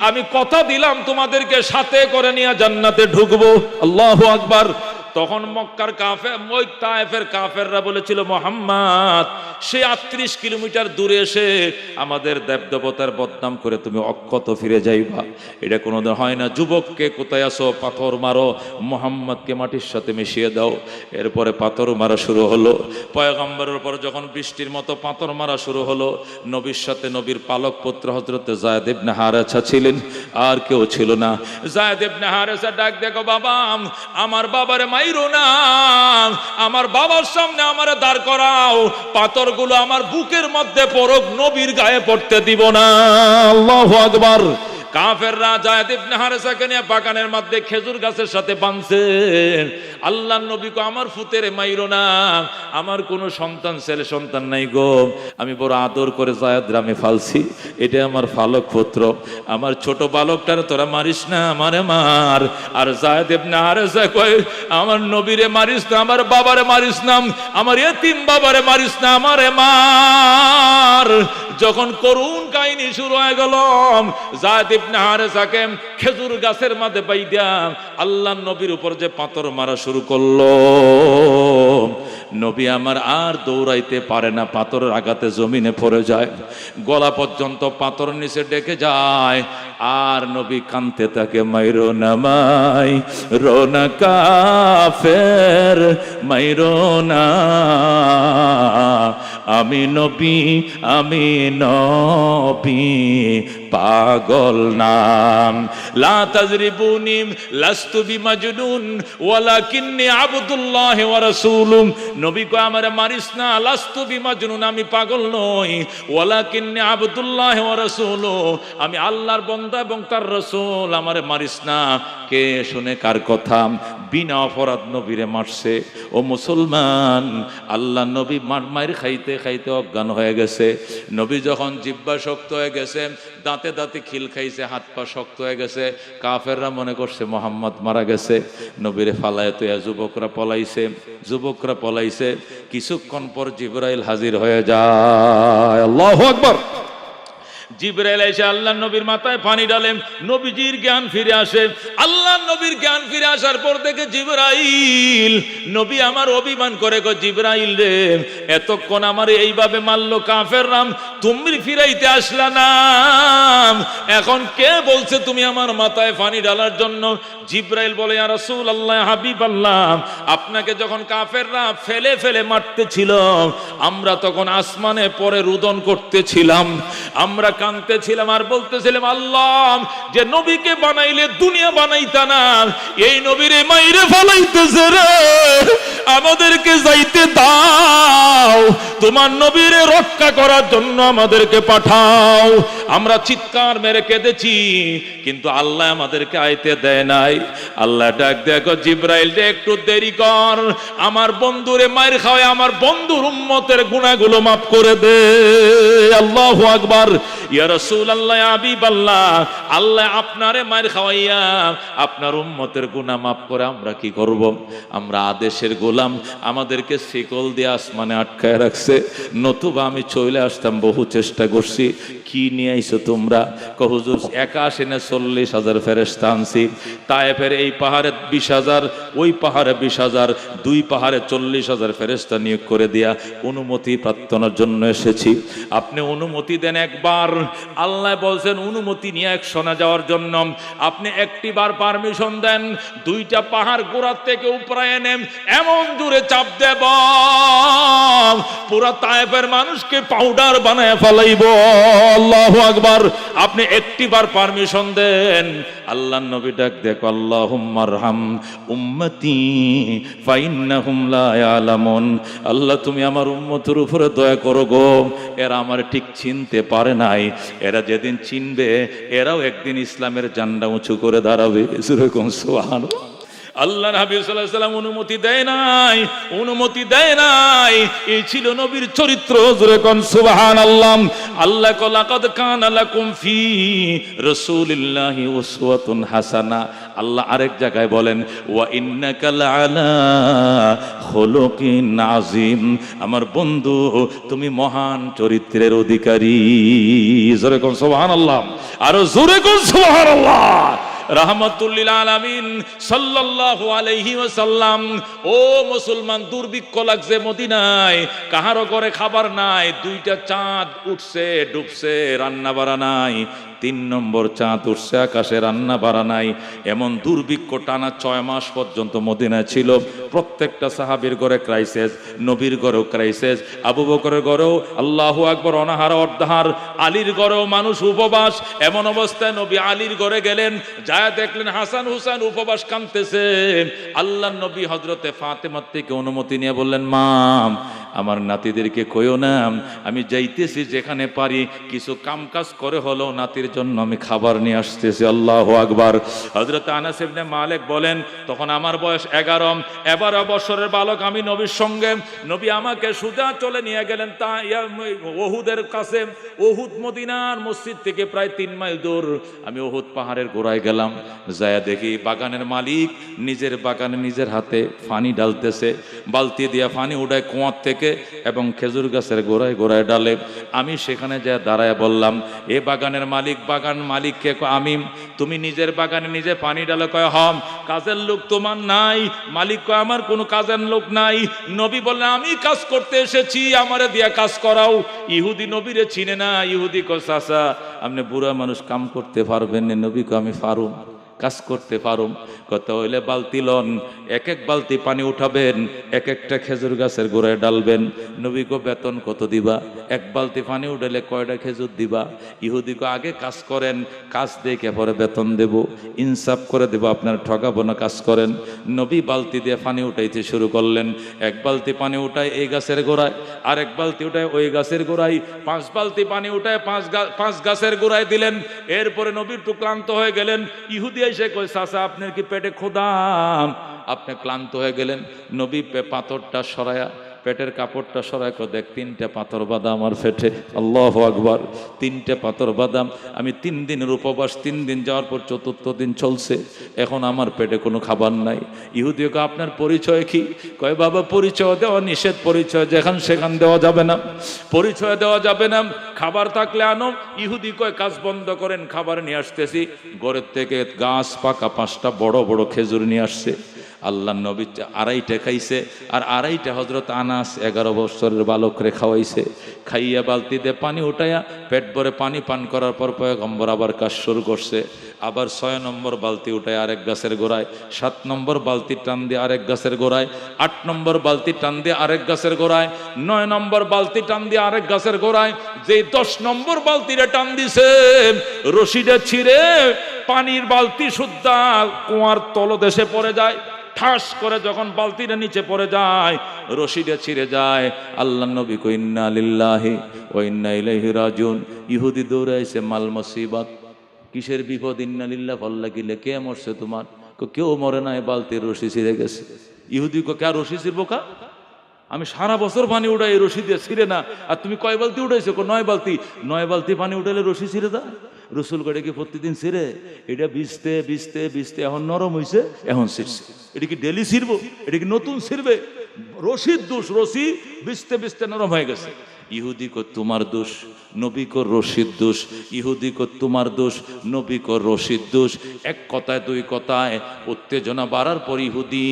আমি কথা দিলাম তোমাদেরকে সাথে করে নিয়ে জান্নাতে ঢুকবো। আল্লাহু আকবার। তখন মক্কার কাফের তায়েফের কাফেররা বলেছিল, মুহাম্মদ সে 38 কিলোমিটার দূরে এসে আমাদের দেবদেবতার বদনাম করে তুমি অক্ষত ফিরে যাইবা, এটা কোনোদিন হয় না। যুবককে কোথায় আসো, পাথর মারো, মুহাম্মদকে মাটির সাথে মিশিয়ে দাও। এরপরে পাথর মারা শুরু হলো। পয়গম্বরের উপর যখন বৃষ্টির মতো পাথর মারা শুরু হলো, নবীর সাথে নবীর পালক পুত্র হযরত যায়েদ ইবনে হারেছা ছিলেন, আর কেউ ছিল না। যায়েদ ইবনে হারেছা ডাক দেখো, বাবা আমার বাবারে মাইরো না, আমার বাবার সামনে আমারে দাঁড় করাও, পাথরগুলো আমার বুকের মধ্যে পড়ুক, নবীর গায়ে পড়তে দিব না। আল্লাহু আকবার। কাফেররা যায়েদ ইবনে হারেছাকে নিয়ে বাগানের মধ্যে খেজুর গাছের সাথে বাঁধছেন। আল্লাহর নবীকে আমার ফুতেরে মাইরো না, আমার কোনো সন্তান ছেলে সন্তান নাই গো, আমি বড় আদর করে যায়েদ রামে ফালছি, এটা আমার ফালক পুত্র, আমার ছোট বালকটারে তোরা মারিস না, আমারে মার। আর যায়েদ ইবনে হারেছা কয়, আমার নবীরে মারিস না, আমার বাবারে মারিস না, আমার এতিম বাবারে মারিস না, আমারে মার। যখন করুণ কাহিনী শুরু হয়ে গেল, যায়েদ ইবনে হারেছাকে খেজুর গাছের মধ্যে বাইদা আল্লাহর নবীর উপর যে পাথর মারা শুরু করলো, নবী আমার আর দৌড়াইতে পারে না, পাথরের আঘাতে জমিনে পড়ে যায়, গলা পর্যন্ত পাথর নিচে ডেকে যায়। আর নবী কাঁদতে থাকে, মাইরো না মাই রোনা কাফের, মাইরো না, আমি নবী আমি নবী পাগল নাম। লা তাজরিবুনি লাস্তু বিমাজনুন ওয়ালাকিন্নী আবদুল্লাহ ওয়া রাসূলুম। নবী কয়, আমারে মারিস না, লাস্তু বিমাজনুন, আমি পাগল নই, ওয়ালাকিন্নী আবদুল্লাহ ওয়া রাসূলু, আমি আল্লাহর বান্দা এবং তার রাসূল, আমারে মারিস না। কে শুনে কার কথা? বিনা অপরাধ নবীরে মারছে। ও মুসলমান, আল্লাহ নবী মার খাইতে খাইতে অজ্ঞান হয়ে গেছে। নবী যখন জিহ্বা শক্ত হয়ে গেছে, দাঁতে দাঁতে খিল খাইছে, হাত পা শক্ত হয়ে গেছে, কাফেররা মনে করছে মোহাম্মদ মারা গেছে। নবীরে ফালায় তো যুবকরা পলাইছে। কিছুক্ষণ পর জিবরাইল হাজির হয়ে যায়। আল্লাহু আকবার। জিবরাইল এসে আল্লাহর নবীর মাথায় পানি ঢালেন, নবীজির জ্ঞান ফিরে আসে। আল্লাহর নবীর জ্ঞান ফিরে আসার পর থেকে জিবরাইল, নবী আমার অভিমান করে, গো জিবরাইল রে, এতক্ষণ আমার এইভাবে মারলো কাফেররা, তুমি ফিরাইতে আসলা না, এখন কে বলছে তুমি আমার মাথায় পানি ঢালার জন্য? জিবরাইল বলে, ইয়া রাসূলুল্লাহ, হাবিবাল্লাহ, আপনাকে যখন কাফেররা ফেলে ফেলে মারতেছিল, আমরা তখন আসমানে পরে রুদন করতেছিলাম, আমরা কাঁদতেছিলাম আর বলতেছিলাম, আল্লাহ যে নবীকে বানাইলে দুনিয়া বানাইতা না, এই নবীরে মাইরে ফেলাইতেছে রে, আমাদেরকে যাইতে দাও, তোমার নবীরে রক্ষা করার জন্য আমাদেরকে পাঠাও। আমরা চিৎকার মেরে কেঁদেছি, কিন্তু আল্লাহ আমাদেরকে আইতে দেয় নাই। আল্লাহ ডাক দেখো, জিবরাইল রে একটু দেরি কর, আমার বন্ধুরে মাইর খাওয়ায় আমার বন্ধুর উম্মতের গুনাহগুলো মাফ করে দে। আল্লাহু আকবার। ইয়া রাসূলুল্লাহ, ইয়া হাবিবাল্লাহ, আল্লাহ আপনারে মাইর খাওয়াইয়া আপনার উম্মতের গুনাহ মাফ করে আমরা কি করব? আমরা আদেশের গোলাম, আমাদেরকে শিকল দিয়ে আসমানে আটকায় রাখছে, নতুবা আমি চলে আসতাম, বহু চেষ্টা করছি। কি নিয়ে আইছো তোমরা? হুজুর একা আসে না, 40,000 ফেরেশতা আনছি। তায়েফের এই পাহাড়ে 20,000, ওই পাহাড়ে 20,000, দুই পাহাড়ে 40,000 ফেরেশতা নিয়োগ করে দিয়া অনুমতি প্রার্থনার জন্য এসেছি। আপনি অনুমতি দেন একবার। আল্লাহ বলছেন অনুমতি নিয়ে 100 যাওয়ার জন্য। আপনি একটিবার পারমিশন দেন, 2টা পাহাড় গোড়ার থেকে উপরে এনে এমন জোরে চাপ দেব, পুরা তায়েফের মানুষকে পাউডার বানায় ফেলাইব। আল্লাহু আকবার। আপনি একটিবার পারমিশন দেন। আল্লাহর নবী ডাক দেখো, আল্লাহুম্মা আরহাম উম্মতি ফাইন্নাহুম লা ইয়ালামুন। আল্লাহ তুমি আমার উম্মতের উপরে দয়া করো গো, এরা আমার ঠিক চিনতে পারে নাই, এরা যেদিন চিনবে এরাও একদিন ইসলামের ঝান্ডা উঁচু করে দাঁড়াবে। সুবহানাল্লাহ। আল্লাহ নবী সাল্লাল্লাহু আলাইহি ওয়াসাল্লাম অনুমতি দেয় নাই। এই ছিল নবীর চরিত্র। জোরে কোন সুবহানাল্লাহ। আল্লাহ কো লাকাদ কানা লাকুম ফি রাসূলিল্লাহি উসওয়াতুন হাসানা। আল্লাহ আরেক জায়গায় বলেন ওয়া ইন্নাকা লাআলা খুলুকিন আযীম। আমার বন্ধু তুমি মহান চরিত্রের অধিকারী। জোরে কোন সুবহানাল্লাহ, আর জোরে কোন সুবহানাল্লাহ। রাহমাতুল লিল আলামিন সাল্লাল্লাহু আলাইহি ওয়াসাল্লাম। ও মুসলমান, দুর্ভিক্ষ লাগছে মদিনায়, কাহারো ঘরে খাবার নাই, 2টা চাঁদ উঠছে ডুবছে, রান্না বাড়া নাই। 3 নম্বর চাঁদ উঠছে আকাশে, রান্না বাড়া নাই। এমন দুর্ভিক্ষ টানা 6 মাস পর্যন্ত মদিনায় ছিল। প্রত্যেকটা সাহাবীর ঘরে ক্রাইসিস, নবীর ঘরেও ক্রাইসিস, আবু বকরের ঘরেও আল্লাহু আকবার অনাহার অর্ধাহার, আলীর ঘরেও মানুষ উপবাস। এমন অবস্থায় নবী আলীর ঘরে গেলেন, যায় দেখলেন হাসান হুসাইন উপবাস কাঁদতেছে। আল্লাহর নবী হযরতে ফাতেমার থেকে অনুমতি নিয়ে বললেন, মা আমার নাতিদেরকে কইও না, আমি যাইতেছি যেখানে পারি, কিছু কামকাজ করে হলো নাতির জন্য আমি খাবার নিয়ে আসতেছি। আল্লাহু আকবার। হযরত আনাস ইবনে মালিক বলেন, তখন আমার বয়স 11 বছরের বালক আমি নবীর সঙ্গে। নবী আমাকে সুজা চলে নিয়ে গেলেন তা ওহুদের কাছে। ওহুদ মদিনার মসজিদ থেকে প্রায় 3 মাইল দূর। আমি ওহুদ পাহাড়ের গোড়ায় গেলাম, যায় দেখি বাগানের মালিক নিজের বাগানে নিজের হাতে পানি ঢালতেছে, বালতি দিয়ে পানি উঠায় কুয়ার থেকে এবং খেজুর গাছের গোড়ায় গোড়ায় ডালে। আমি সেখানে যা দাঁড়ায় বললাম, এ বাগানের মালিক, বাগান মালিককে আমি, তুমি নিজের বাগানে নিজে পানি ডালে? কয় হম। কাজের লোক তোমার নাই? মালিক কয় আমার কোনো কাজের লোক নাই। নবী বললেন, আমি কাজ করতে এসেছি, আমারে দিয়া কাজ করাও। ইহুদি নবীরে চিনে না। ইহুদি কয় চাচা আপনি বুড়া মানুষ, কাম করতে পারবেন না? নবী কয় আমি পারুম, কাজ করতে পারুম। কত হইলে বালতি লন, এক বালতি পানি উঠাবেন, একটা খেজুর গাছের গোড়ায় ডালবেন। নবী কো বেতন কত দিবা? 1 বালতি পানি উঠালে কয়টা খেজুর দিবা? ইহুদি কো আগে কাজ করেন, কাজ দেখে পরে বেতন দেব, ইনসাফ করে দেব, আপনার ঠকাবো না, কাজ করেন। নবী বালতি দিয়ে পানি উঠাইতে শুরু করলেন। 1 বালতি পানি উঠায় এই গাছের গোড়ায়, আর 1 বালতি উঠায় ওই গাছের গোড়ায়, 5 বালতি পানি উঠায় 5 গাছের গোড়ায় দিলেন। এরপরে নবী একটু ক্লান্ত হয়ে গেলেন। ইহুদি এসে কই চাচা আপনার কি পেটে ক্ষুধা? আপনি ক্লান্ত হয়ে গেলেন। নবী পাথরটা সরায়া, পেটের কাপড়টা সরায়, দেখ 3টে পাথর বাঁধা আমার পেটে। আল্লাহু আকবার। 3টে পাথর বাঁধাম। আমি 3 দিনের উপবাস, 3 দিন যাওয়ার পর 4র্থ দিন চলছে, এখন আমার পেটে কোনো খাবার নাই। ইহুদি কয় আপনার পরিচয় কি? কয় বাবা পরিচয় দেওয়া নিষেধ, পরিচয় যেখান সেখান দেওয়া যাবে না, পরিচয় দেওয়া যাবে না, খাবার থাকলে আনো। ইহুদি কয় কাজ বন্ধ করেন, খাবার নিয়ে আসতেছি। ঘরের থেকে গাছ পাকা 5টা বড় বড় খেজুর নিয়ে আসছে। আল্লাহ নবী 2.5টা খাইছে, আর 2.5টা হযরত আনাস 11 বছরের বালকরে খাওয়াইছে। খাইয়া বালতিতে পানি উঠাইয়া পেট ভরে পানি পান করার পর পয়গম্বর আবার কাজ শুরু করছে। আবার 6 নম্বর বালতি উঠায় আরেক গাছের গোড়ায়, 7 নম্বর বালতি টান দিয়ে আরেক গাছের গোড়ায়, 8 নম্বর বালতি টান দিয়ে আরেক গাছের গোড়ায়, 9 নম্বর বালতি টান দিয়ে আরেক গাছের গোড়ায়। যে 10 নম্বর বালতিরে টান দিছে, রশিটা ছিঁড়ে পানির বালতি সুদ্ধা কুয়ার তলদেশে পড়ে যায়। ঠাস করে যখন বালতিটা নিচে পড়ে যায়, রশিটা ছিঁড়ে যায়। আল্লাহ নবী কই ইন্না লিল্লাহি ওয়া ইন্না ইলাইহি রাজিউন। ইহুদি দৌড়াইছে, মাল মুসিবত, কিসের বিপদ? ইন্না লিল্লাহ আল্লাহ কিলে, কে মরছে তোমার? কেউ মরে নাই, বালতির রশি ছিঁড়ে গেছে। ইহুদি কো কে রশি ছিঁড়বো কা? আমি সারা বছর পানি উঠাই, রশি দিয়ে ছিঁড়ে না। আর তুমি কয় বালতি উঠাইছো? 9 বালতি। 9 বালতি পানি উঠাইলে রশি ছিঁড়ে দা? রসুল গড়ে কি প্রতিদিন ছিঁড়ে? এটা ভিজতে ভিজতে ভিজতে এখন নরম হয়েছে, এখন ছিঁড়ছে। এটা কি ডেলি ছিঁড়বো? এটা কি নতুন ছিঁড়বে? রশির দোষ, রশি ভিজতে ভিজতে নরম হয়ে গেছে। ইহুদি কো তোমার দোষ, নবী কো রশিদ দোষ। ইহুদি কো তোমার দোষ, নবী কো রশিদ দোষ। এক কথায় 2 কথায় উত্তেজনা বাড়ার পর ইহুদি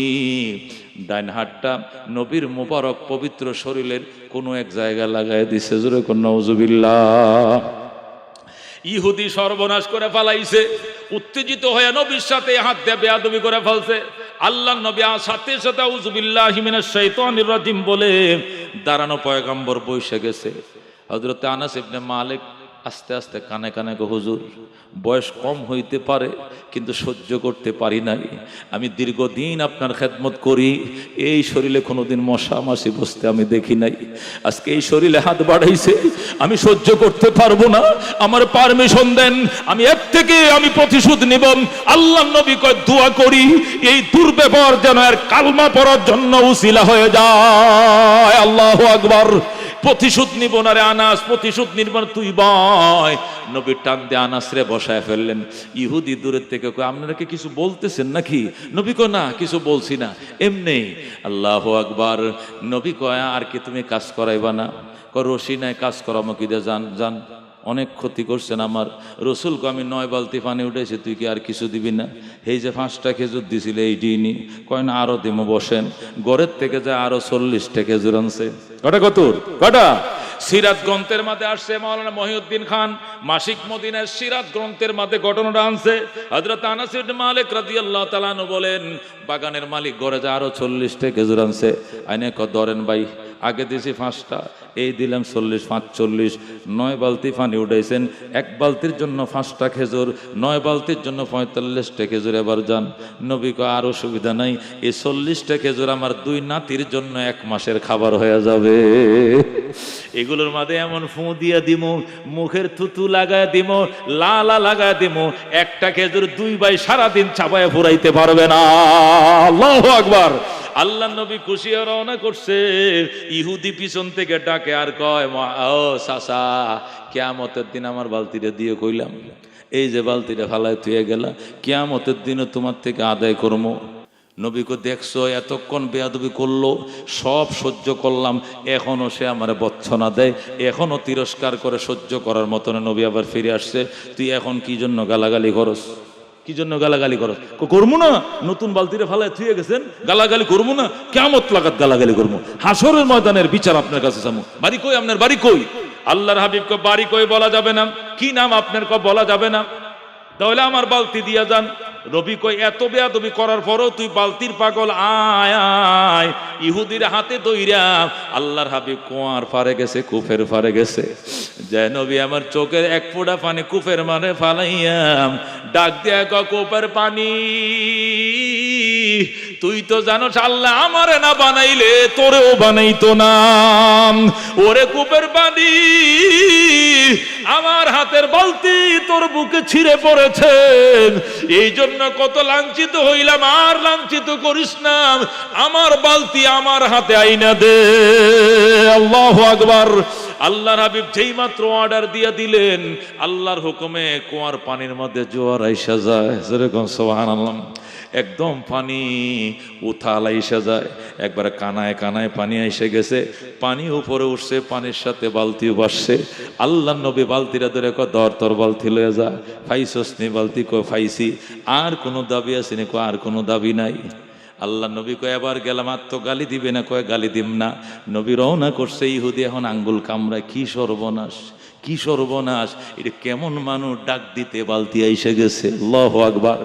ডাইন হাতটা নবীর মুবারক পবিত্র শরীরের কোনো এক জায়গায় লাগাই দিছে। জোরে কোন নাউজুবিল্লাহ। ইহুদি সর্বনাশ করে ফেলাইছে। উত্তেজিত হয়ে নবীর সাথে হাত দিয়ে বেয়াদবি করে ফেলছে। আল্লাহ নবী সাথে সাথে আউযু বিল্লাহি মিনাশ শাইতানির রাজিম বলে দাঁড়ানো পয়গম্বর বসে গেছে। হযরত আনাস ইবনে মালিক আস্তে আস্তে কানে কানে গো হুজুর, বয়স কম হইতে পারে কিন্তু সহ্য করতে পারি নাই। আমি দীর্ঘদিন আপনার খেদমত করি, এই শরীরে কোনোদিন মশা মাছি বসতে আমি দেখি নাই। আজকে এই শরীরে হাত বাড়াইছে, আমি সহ্য করতে পারবো না, আমার পারমিশন দেন, আমি এর থেকে আমি প্রতিশোধ নিব। আল্লাহ নবী কয় দোয়া করি এই দুর্ব্যবহার যেন এর কালমা পড়ার জন্য উসিলা হয়ে যায়। আল্লাহু আকবার। প্রতিশোধ নিব না রে আনাস, প্রতিশোধ নিব না, তুই বয়। নবী টান দিয়ে আনাস রে বসায় ফেললেন। ইহুদি দূরের থেকে কয় আপনারা কি কিছু বলতেছেন নাকি? নবী কয় না, কিছু বলছি না, এমনি। আল্লাহু আকবার। নবী কয় আর কি তুমি কাজ করাইবা না? কয় রশি নাই, কাজ করামো কি দিয়ে, যান যান, অনেক ক্ষতি করছেন আমার। রসুলকে আমি 9 বালতি পানি উঠেছি, তুই কি আর কিছু দিবি না? এই যে 5টা খেজুর দিছিল এই দিনই, কয় না আরো দিমো, বসেন। গড়ের থেকে যায় আরো 40টা খেজুর আনছে। কটা কতুর কটা? সিরাত গ্রন্থের মধ্যে আসছে, মাওলানা মহিউদ্দিন খান মাসিক মদিনার সিরাত গ্রন্থের মধ্যে ঘটনাটা আনছে। হযরত আনাস ইবনে মালিক রাদিয়াল্লাহু তাআলা আনহু বলেন, বাগানের মালিক ঘরে যা আরো 40টা খেজুর আনছে। আইনে ধরেন ভাই, আগে দিয়েছি 5টা, এই দিলাম 40, 5 40, 9 বালতি পানি উঠাইছেন। 1 বালতির জন্য 5টা খেজুর, 9 বালতির জন্য 45টা খেজুর। এবার যান। নবী কয় আর অসুবিধা নাই, এই 40টা খেজুর আমার 2 নাতির জন্য 1 মাসের খাবার হয়ে যাবে। এগুলোর মাঝে এমন ফু দিয়া দিমু, মুখের থুতু লাগায় দিমু, লালা লাগায় দিমু, একটা খেজুর 2 ভাই সারাদিন চাপায় ফুরাইতে পারবে না। আল্লাহু আকবার। আল্লাহ নবী খুশি হয়ে রওনা করছে। ইহুদি পিছন থেকে ডাকে আর কয়, ও চাচা, কিয়ামতের দিন আমার বালতিটা দিয়ে কইলাম, এই যে বালতিটা ফালায় থুয়ে গেলা, কিয়ামতের দিনে তোমার থেকে আদায় করবো। নবীকে দেখছো এতক্ষণ বেয়াদবি করলো, সব সহ্য করলাম, এখনো সে আমার বচ্ছনা দেয়, এখনো তিরস্কার করে সহ্য করার মতন। নবী আবার ফিরে আসছে, তুই এখন কি জন্য গালাগালি করস? কি জন্য গালাগালি করস? করবো না, নতুন বালতিরে ফালায় থুয়ে গেছেন, গালাগালি করবো না, কিয়ামত লাগাত গালাগালি করবো, হাসরের ময়দানের বিচার আপনার কাছে চামু। বাড়ি কই আপনার? বাড়ি কই? আল্লাহর হাবিব কয় বাড়ি কই বলা যাবে না। কি নাম আপনার? কয় বলা যাবে না। তাহলে আমার বালতি দিয়া যান। নবী কয় এত বেয়াদবি করার পরও তুই বালতির পাগল, আয় আয়। ইহুদির হাতে দইরা আল্লাহর হাবিব কুয়ার ফারে গেছে, কুফের ফারে গেছে। যে নবী আমার চোখের 1 ফোঁটা পানি কুফের মানে ফালাইয়াম, ডাক দিয়া কয় কুফের পানি, তুই তো জানোস আল্লাহ আমারে না বানাইলে তোরেও বানাইতো না। ওরে কুফের পানি, আমার হাতের বালতি তোর বুকে ছিঁড়ে পড়েছে, এই জন্য কত লাঞ্ছিত হইলাম, আর লাঞ্ছিত করিস না, আমার বালতি আমার হাতে আইনা দে। আল্লাহু আকবার। আল্লাহর হাবিব যেই মাত্র অর্ডার দিয়ে দিলেন, আল্লাহর হুকুমে কুয়ার পানির মধ্যে জোয়ার আইসা যায়। যেরকম সুবহানাল্লাহ, একদম পানি উথাল আইসা যায়, একবারে কানায় কানায় পানি আইসে গেছে, পানি উপরে উঠছে, পানির সাথে বালতিও বাসছে। আল্লাহ নবী বালতিরা ধরে কয় ধর তোর বালতি লয়ে যা। ফাইসস নি বালতি? কয় ফাইসি। আর কোনো দাবি আছে নি? কয় আর কোনো দাবি নাই। আল্লাহ নবী কয় এবার গেলাম, আর তো গালি দিবে না? কয় গালি দিম না। নবী রওনা করছে। ইহুদি এখন আঙ্গুল কামড়ায়, কি সর্বনাশ, কি সর্বনাশ, এটা কেমন মানুষ, ডাক দিতে বালতি আইসে গেছে। আল্লাহু আকবার।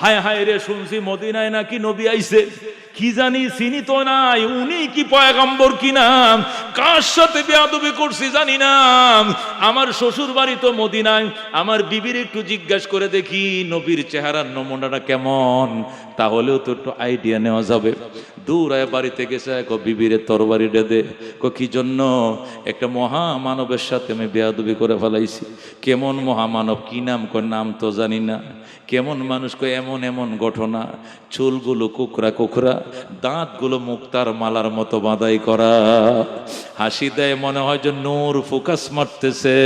হায় হায় রে, শুনছি মদিনায় নাকি নবী আইছে, কি জানি চিনি তো নাই, উনি কি পয়গম্বর কি নাম, কার সাথে বেয়াদবি করছি জানি না। আমার শ্বশুর বাড়ি তো মদিনায়, আমার বিবির একটু জিজ্ঞাসা করে দেখি নবীর চেহারার নমুনাটা কেমন, তাহলেও তো একটু আইডিয়া নেওয়া যাবে। দূর আয় বাড়িতে গেছে, বিবিরে তরবারি দে। কি জন্য? একটা মহামানবের সাথে আমি বেয়াদবি করে ফেলাইছি। কেমন মহামানব? কি নাম? কয় নাম তো জানি না। কেমন মানুষ? কয় এমন এমন ঘটনা, চুলগুলো কুকরা কুকরা, দাঁতগুলো মুক্তার মালার মতো বাঁধাই করা, হাসি দেয় মনে হয় যে নূর ফোকাস মারতেছে,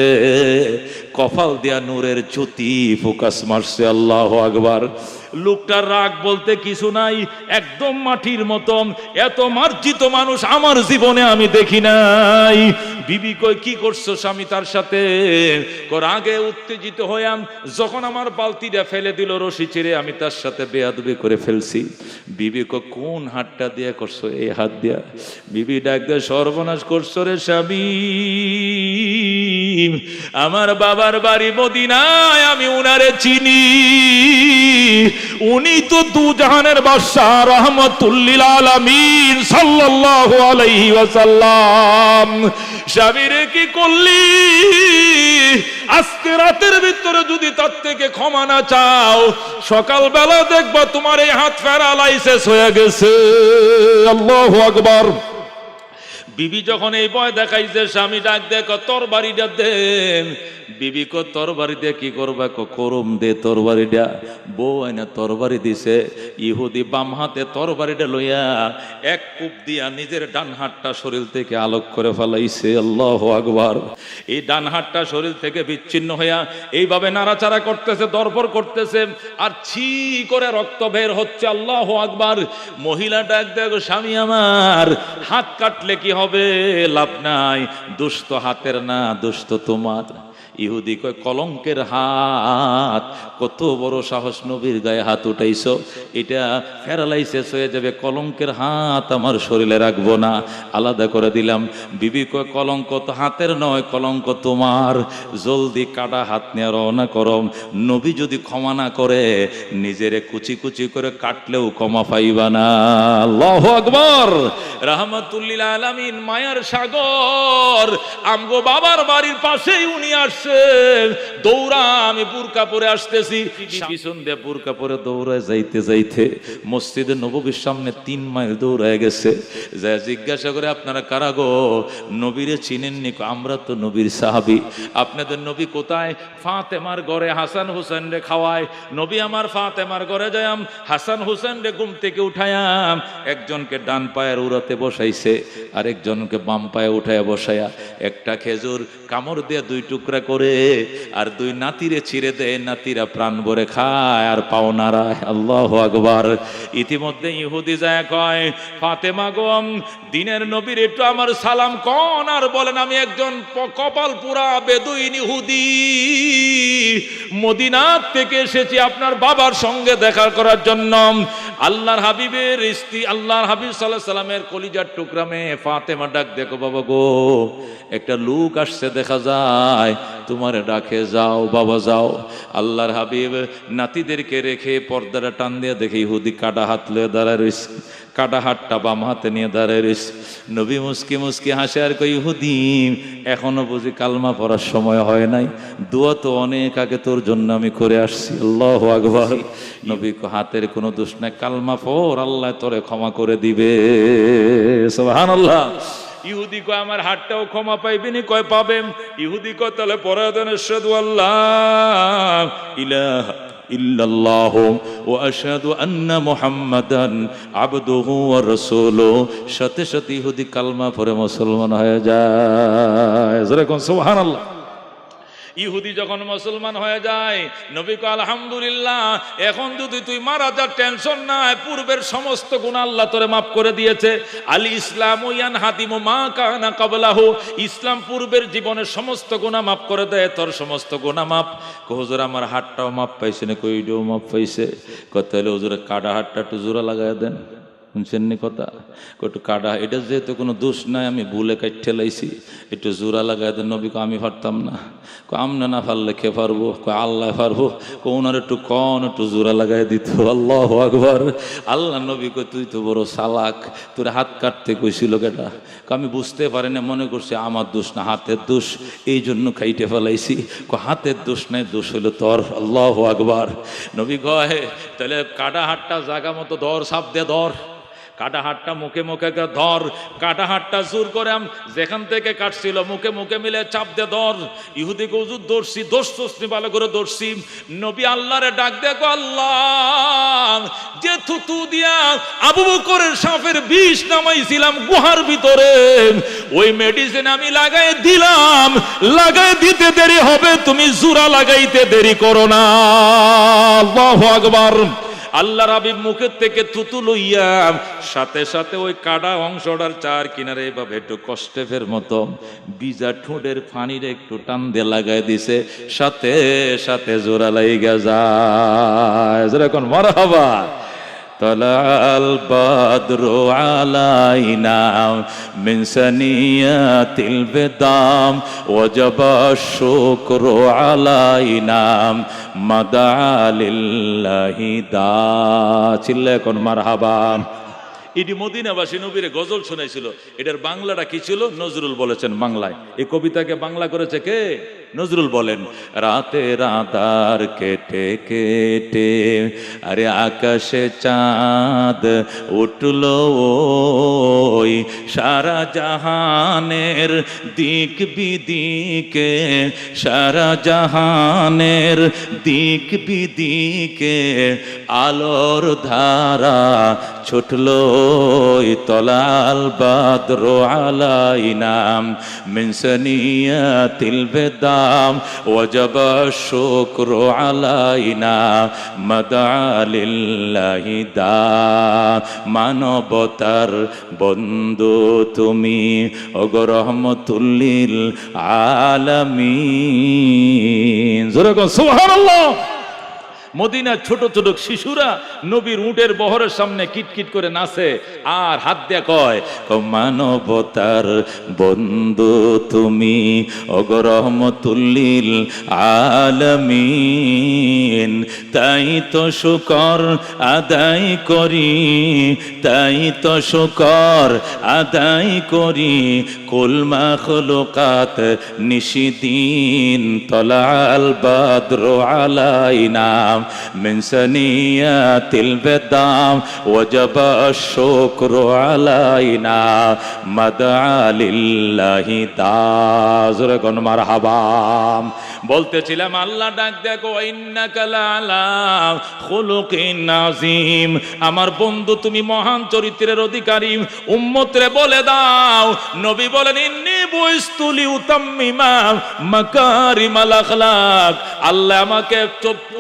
কপাল দিয়া নূরের জ্যোতি ফোকাস মারছে। আল্লাহু আকবার। লোকটার রাগ বলতে কিছু নাই, একদম মাটির মতন। এত মার্জিত মানুষ আমার জীবনে আমি দেখি নাই। বিবি কই কি করছো স্বামী তার সাথে? আগে উত্তেজিত হইয়াম, যখন আমার বালতিটা ফেলে দিল রশি ছিঁড়ে, আমি তার সাথে বেয়াদবি করে ফেলছি। বিবি কই কোন হাতটা দিয়ে করছো? এই হাত দিয়া। বিবি ডাক দিয়ে সর্বনাশ করছো রে স্বামী, আমার বাবার বাড়ি মদিনায়, আমি উনারে চিনি, উনি তো দুজাহানের বাদশা রাহমাতুল লিল আলামিন সাল্লাল্লাহু আলাইহি ওয়াসাল্লাম। স্বামীরে কি করলি? রাতের ভিতরে যদি তার থেকে ক্ষমা না চাও, সকালবেলা দেখবা তোমার এই হাত প্যারালাইসিস হয়ে গেছে। আল্লাহু আকবার। বিবি যখন এই ভয় দেখাইছে, স্বামী ডাক দেখো তরবারিটা দেন। বিবি কো তরবারি দিয়ে কি করবা? করম দে তরবারিটা। বউ আইনা তরবারি দিছে। ইহুদি বাম হাতে তরবারিটা লইয়া এক কূপ দিয়া নিজের ডান হাতটা শরীর থেকে আলোক করে ফেলাইছে। আল্লাহু আকবার। এই ডান হাতটা শরীর থেকে বিচ্ছিন্ন হইয়া এইভাবে নাড়াচাড়া করতেছে, দরপর করতেছে, আর ছি করে রক্ত বের হচ্ছে। আল্লাহু আকবার। মহিলা ডাক দেখো, স্বামী আমার, হাত কাটলে কি হবে? লাভ নাই, দুষ্ট হাতের না, দুষ্ট তোমার। ইহুদি কয়, কলঙ্কের হাত, কত বড় সাহস নবীর গায়ে হাত উঠাইছো, এটা প্যারালাইসিস হয়ে যাবে, কলঙ্কের হাত আমার শরীরে রাখবো না, আলাদা করে দিলাম। বিবি কয়, কলঙ্ক তো হাতের নয়, কলঙ্ক তোমার, জলদি কাটা হাত নিয়ে রওনা করম। নবী যদি ক্ষমা না করে, নিজেরে কুচি কুচি করে কাটলেও ক্ষমা পাইবা না। আল্লাহু আকবার। রাহমাতুল্লিল আলামিন, মায়ার সাগর, আমগো বাবার বাড়ির পাশেই উনি আসছে। দৌড়া, আমি বুরকা পরে আসতেছি, পিছন দিয়ে বুরকা পরে দৌড়ায় যাইতে যাইতে মসজিদে নববীর সামনে 3 মাইল দৌড়ায় গেছে। যা জিজ্ঞাসা করে, আপনারা কারা গো? নবীরে চিনেননি? আমরা তো নবীর সাহাবী। আপনাদের নবী কোথায়? ফাতেমার ঘরে হাসান হুসেন রে খাওয়ায়। নবী আমার ফাতেমার ঘরে যায়াম, হাসান হুসেন রে ঘুম থেকে উঠায়াম, একজনকে ডান পায়ের উড়াতে বসাইছে, আরেকজনকে বাম পায়ে উঠায়া বসায়া একটা খেজুর কামড় দিয়ে 2 টুকরা করে আর 2 নাতিরে ছিঁড়ে দেয়। নাতিরা প্রাণ ভরে খায় আর পাও নাড়ায়। আল্লাহু আকবার। ইতিমধ্যে ইহুদি যায় কয়, ফাতেমা গো, দিনের নবীর একটু আমার সালাম কোন আর বলেন, আমি একজন কপাল পুরা বেদুইন ইহুদি, মদিনা থেকে এসেছি আপনার বাবার সঙ্গে দেখা করার জন্য। আল্লাহর হাবিবের স্ত্রী, আল্লাহর হাবিব সাল্লাল্লাহু আলাইহি সাল্লামের কলিজার টুকরা মেয়ে ফাতেমা ডাক দেখো, বাবা গো, একটা লোক আসছে, দেখা যায়, তোমারে ডাকে, যাও বাবা যাও। আল্লাহর হাবিব নাতিদেরকে রেখে পর্দাটা টান দিয়ে দেখে ইহুদি কাটা হাত লয়ে দাঁড়ায় রয়েছে, কাটা হাতটা বাম হাতে নিয়ে দাঁড়ায় রয়েছে। নবী মুস্কি মুস্কি হাসে আর কই, ইহুদি, এখনো বুঝি কালমা পড়ার সময় হয় নাই? দোয়া তো অনেক আগে তোর জন্য আমি করে আসছি। আল্লাহু আকবার। নবী হাতের কোনো দোষ নাই, কালমা পড়, আল্লাহ তোরে ক্ষমা করে দিবে। সুবহানাল্লাহ। ইহুদি কয়, আমার হাতটাও ক্ষমা পাইবেনি? কয়, পাবেন। ইহুদি কয়, তাহলে পরে দেন, আশহাদু আল্লাহ ইলাহা ইল্লাল্লাহু ওয়া আশহাদু আন্না মুহাম্মাদান আবদুহু ওয়া রাসূলুহু। সাথে সাথে ইহুদি কালমা পড়ে মুসলমান হয়ে যায়। জোরে কোন সুবহানাল্লাহ। ইহুদি যখন মুসলমান হয়ে যায়, নবী কয়, আলহামদুলিল্লাহ, এখন যদি তুই মারা যা, টেনশন নাই, পূর্বের সমস্ত গুনাহ আল্লাহ তোরে মাফ করে দিয়েছে। আলী ইসলাম ইয়ানহাদিমু মা কানা ক্বাবলাহু, ইসলাম পূর্বের জীবনের সমস্ত গুনাহ মাফ করে দেয়, তোর সমস্ত গুনাহ মাফ। হুজুর, আমার হাতটাও মাফ পাইছে না? কই, এটাও মাফ পাইছে। কত হলে হুজুর, কাটা হাতটা একটু জোড়া লাগাই দেন। শুনছেন নি কথা? একটু কাটা, এটা যেহেতু কোনো দোষ নাই, আমি ভুলে কাটতে লাইছি, একটু জোড়া লাগাই দেন। নবী কো, আমি পারতাম না। আমনা না পারলে কে পারবো? আল্লাহ পারবো। ওনার একটু কন, একটু জোড়া লাগাই দিত। আল্লাহু আকবার। আল্লাহ নবী কো, তুই তো বড় চালাক, তোর হাত কাটতে কইছিল কেটা? আমি বুঝতে পারি না, মনে করছি আমার দোষ না, হাতের দোষ, এই জন্য খাইতে ফেলাইছি। হাতের দোষ নাই, দোষ হইলো তোর। আল্লাহু আকবার। নবী কয়, তাহলে কাটা হাতটা জায়গা মতো ধর, সাপ দে ধর, কাটা হাতটা মুখে মুখে ধর, কাটা হাতটা জোর করে যেখান থেকে কাটছিল মুখে মুখে মিলে চাপ দে ধর। ইহুদিকে হুজুর ধরছি, দোষনি ভালো করে ধরছি। নবী আল্লাহরে ডাক দেখো, আল্লাহ, যে থুতু দিয়া আবু বকরের সাপের বিষ নামাইছিলাম গুহার ভিতরে, ওই মেডিসিন আমি লাগাই দিলাম, লাগাই দিতে দেরি হবে, তুমি জোড়া লাগাইতে দেরি করো না। আল্লাহু আকবার। আল্লাহর হাবিব মুখের থেকে থুতু লইয়া সাথে সাথে ওই কাটা অংশটার 4 কিনারে এভাবে একটু কষ্টের মতো বিজা ঠোঁটের ফানিরে একটু টান দিয়ে লাগাই দিছে, সাথে সাথে জোড়া লাইগা যায়। যেরকম মারহাবা। তলাল বদরু আলাইনা মিন সানিয়াতিল বিদাম ওয়াজাবা শুকরু আলাইনা মাদালিল্লাহি দা। চিল্লা কোন মারহাবা। এটি মদিনাবাসী নবীর গজল শোনাইছিল। এটার বাংলাটা কি ছিল? নজরুল বলেছেন বাংলায়। এই কবিতাকে বাংলা করেছে কে? নজরুল বলেন, রাতের আঁধার কেটে কেটে আরে আকাশে চাঁদ উঠলো ওই, সারা জাহানের দিক বিদিকে, সারা জাহানের দিক বিদিকে আলোর ধারা ছুটলো তলাল বাদর আলাইনা মিন সানিয়াতিল বেদাম ওয়াজাবা শুকরু আলাইনা মাদা লিল্লাহি দা। মানবতার বন্ধু তুমি ওগো রহমতুল লিল আলামিন। জোরে বল সুবহানাল্লাহ। মদিনার ছোট ছোট শিশুরা নবীর উটের বহরের সামনে কিটকিট করে নাচে আর হাত দিয়ে কয়, মানবতার বন্ধু তুমি ওগো রহমতুল লিল আলামিন। তাই তো শুকর আদায় করি, তাই তো শুকর আদায় করি, কুল মাখলুকাত নিশিদিন তলাল বাদর আলাইনা মিন সানিয়াতিল বেদাম ওয়াজাবা শুকরু আলাইনা মাদা লিল্লাহি দা। জোরে কোন মারহাবা। বলতেছিলাম আল্লাহ ডাক দেখো, ইন্নাকা লাআলা খুলুকিন আযীম। আমার বন্ধু তুমি মহান চরিত্রের অধিকারী। উম্মতরে বলে দাও, নবী বলেন ইন্নী বুইস্তু লিউতাম্মিমা মাকারিমাল আখলাক। আল্লাহ আমাকে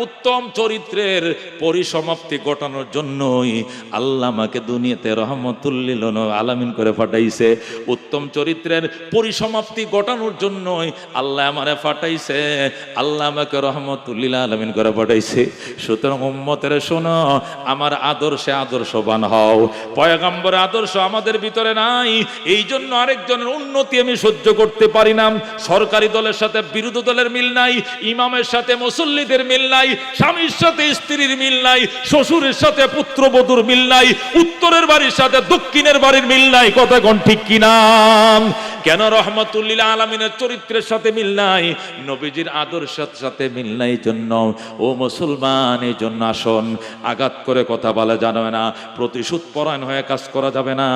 উত্তম চরিত্রের পরিসমাপ্তি ঘটানোর জন্যই আল্লাহ আমাকে দুনিয়াতে রহমতুল লিল আলামিন করে পাঠাইছে। উত্তম চরিত্রের পরিসমাপ্তি ঘটানোর জন্যই আল্লাহ আমারে পাঠাইছে, আল্লাহ আমাকে রহমতুল লিল আলামিন করে পাঠাইছে। সুতরাং উম্মতের শোনো, আমার আদর্শে আদর্শবান হও। পয়গম্বরের আদর্শ আমাদের ভিতরে নাই, এই জন্য আরেকজনের উন্নতি আমি সহ্য করতে পারি না। সরকারি দলের সাথে বিরোধী দলের মিল নাই, ইমামের সাথে মুসল্লিদের মিল নাই, স্বামীর সাথে স্ত্রীর মিল নাই, শ্বশুরের সাথে পুত্রবধূর মিল নাই, উত্তরের বাড়ির সাথে দক্ষিণের বাড়ির মিল নাই। কথা কোন ঠিক কিনা? কেন? রহমতুল লিল আলামিনের চরিত্রের সাথে মিল নাই, নবীজির আদর্শের সাথে মিল নাই। জন্য ও মুসলমান, এই জন্য আসুন, আঘাত করে কথা বলা যাবে না, প্রতিশোধ পরায়ণ হয়ে কাজ করা যাবে না,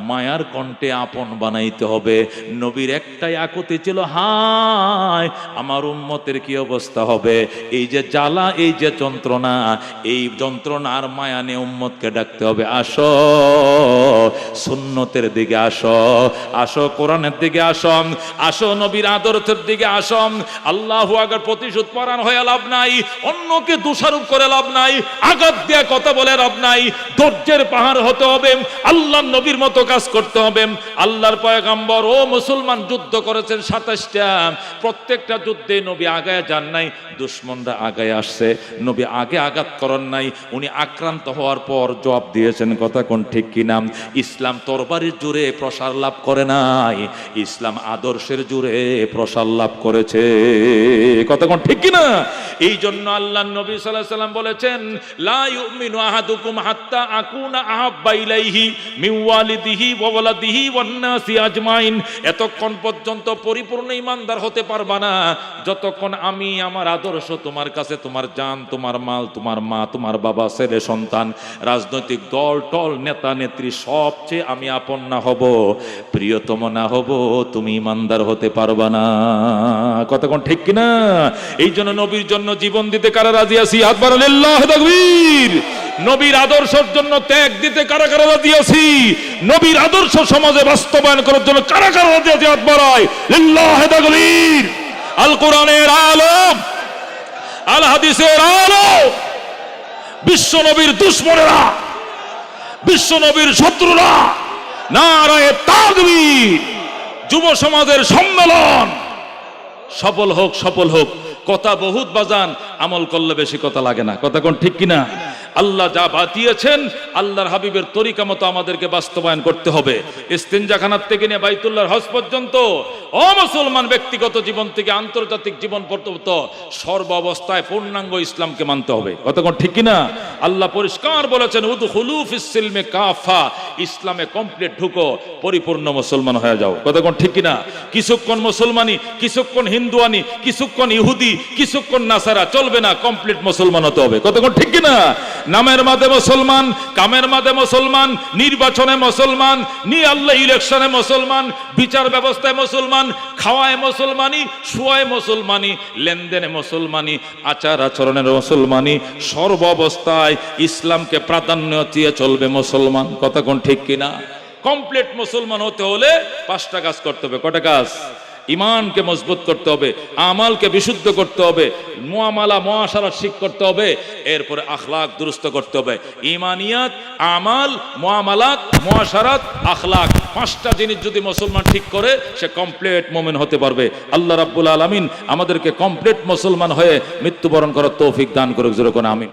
মায়ার কণ্ঠে আপন বানাইতে হবে। নবীর একটাই আকুতি ছিল, হায় আমার উম্মতের কি অবস্থা হবে। এই যে জ্বালা, এই যে যন্ত্রণা, এই যন্ত্রণার মায়া নিয়ে উম্মতকে ডাকতে হবে, আসো সুন্নতের দিকে আসো, আসো কোরআনের দিকে আসো, আসো নবীর আদর্শের দিকে আসো। আল্লাহু আকবার। প্রতিশোধ পরায়ণ হয়ে লাভ নাই, অন্যকে দোষারোপ করে লাভ নাই, আঘাত দিয়ে কথা বলে লাভ নাই। ধৈর্যের পাহাড় হতে হবে, আল্লাহর নবীর মতো কাজ করতে হবে। আল্লাহর পয়গম্বর ও মুসলমান যুদ্ধ করেছেন 27টা, প্রত্যেকটা যুদ্ধে নবী আগায় যান নাই, দুশমনরা আগায় আসছে, নবী আগে আঘাত করেন নাই, উনি আক্রান্ত হওয়ার পর জবাব দিয়েছেন। কথা কোন ঠিক কিনা? ইসলাম তরবারির জোরে প্রসার লাভ করে নাই, ইসলাম আদর্শের জোরে প্রসার লাভ করেছে। কথা কোন ঠিক কিনা? এই জন্য আল্লাহর নবী সাল্লাল্লাহু আলাইহি ওয়াসাল্লাম বলেছেন, লা ইউমিনু আহাদুকুম হাত্তা আকুনা আহাব্বা ইলাইহি মিন ওয়ালিদিহি ওয়া ওয়ালাদিহি ওয়ান নাসি আজমাইন। এতক্ষণ পর্যন্ত পরিপূর্ণ ঈমানদার হতে পারবা না যতক্ষণ আমি আমার আদর্শ তোমার কাছে, তোমার জান, তোমার মাল, তোমার মা, তোমার বাবা, ছেলে সন্তান, রাজনৈতিক দল টল, নেতা নেত্রী সবচেয়ে আমি আপন না হব, প্রিয়তম না হব, তুমি ঈমানদার হতে পারবা না। কতক্ষণ ঠিক কিনা? এই জন্য নবীর জন্য জীবন দিতে কারা রাজি আছি? হাত বাড়ান, আল্লাহু তাকবীর। নবীর আদর্শের জন্য ত্যাগ দিতে কারা কারা রাজি আছি? নবীর আদর্শ সমাজে বাস্তবায়ন করার জন্য কারা কারা রাজি আছি? হাত বাড়ায়, আল্লাহু তাকবীর। আল কোরআনের আলো, আল হাদিসের আলো, বিশ্ব নবীর দুশমনেরা, বিশ্ব নবীর শত্রুরা, নারায়ে তাকবীর। যুব সমাজের সম্মেলন সফল হোক, সফল হোক। কথা বহুত বাজান, আমল করলে বেশি কথা লাগে না। কথা কোন ঠিক কিনা? আল্লাহ যা বাতিয়েছেন আল্লাহর হাবিবের তরিকা মতো আমাদেরকে বাস্তবায়ন করতে হবে। ইস্তিনজাখানার থেকে নিয়ে বাইতুল্লাহর হজ পর্যন্ত ও মুসলমান, ব্যক্তিগত জীবন থেকে আন্তর্জাতিক জীবন পর্যন্ত সর্ব অবস্থায় পূর্ণাঙ্গ ইসলামকে মানতে হবে। কতক্ষণ ঠিক কিনা? আল্লাহ পরিষ্কার বলেছেন উদখুলু ফিস সিলমি কাফা, ইসলামে কমপ্লিট ঢুকো, পরিপূর্ণ মুসলমান হয়ে যাও। কতক্ষণ ঠিক কিনা? কিছুক্ষণ মুসলমানি, কিছুক্ষণ হিন্দুয়ানি, কিছুক্ষণ ইহুদি, কিছুক্ষণ নাসারা চলবে না, কমপ্লিট মুসলমান হতে হবে। কতক্ষণ ঠিক কিনা? নামের মাঝে মুসলমান, কামের মাঝে মুসলমান, নির্বাচনে মুসলমান, আল্লাহ ইলেকশনে মুসলমান, বিচার ব্যবস্থায় মুসলমান, খাওয়ায় মুসলমানি, শুয়ায় মুসলমানি, লেনদেনে মুসলমানি, আচার আচরণের মুসলমানি, সর্ব অবস্থায় ইসলামকে প্রাধান্য দিয়ে চলবে মুসলমান। কতক্ষণ ঠিক কিনা? কমপ্লিট মুসলমান হতে হলে 5টা কাজ করতে হবে। কয়টা কাজ? ইমানকে মজবুত করতে হবে, আমালকে বিশুদ্ধ করতে হবে, মুআমালা মুআশারাত ঠিক করতে হবে, এরপরে আখলাক দুরুস্ত করতে হবে। ইমানিয়াত, আমাল, মুআমালাত, মুআশারাত, আখলাক, 5টা জিনিস যদি মুসলমান ঠিক করে সে কমপ্লিট মুমিন হতে পারবে। আল্লাহ রাব্বুল আলামিন আমাদেরকে কমপ্লিট মুসলমান হয়ে মৃত্যুবরণ করার তৌফিক দান করুক। জোরে কোন আমিন।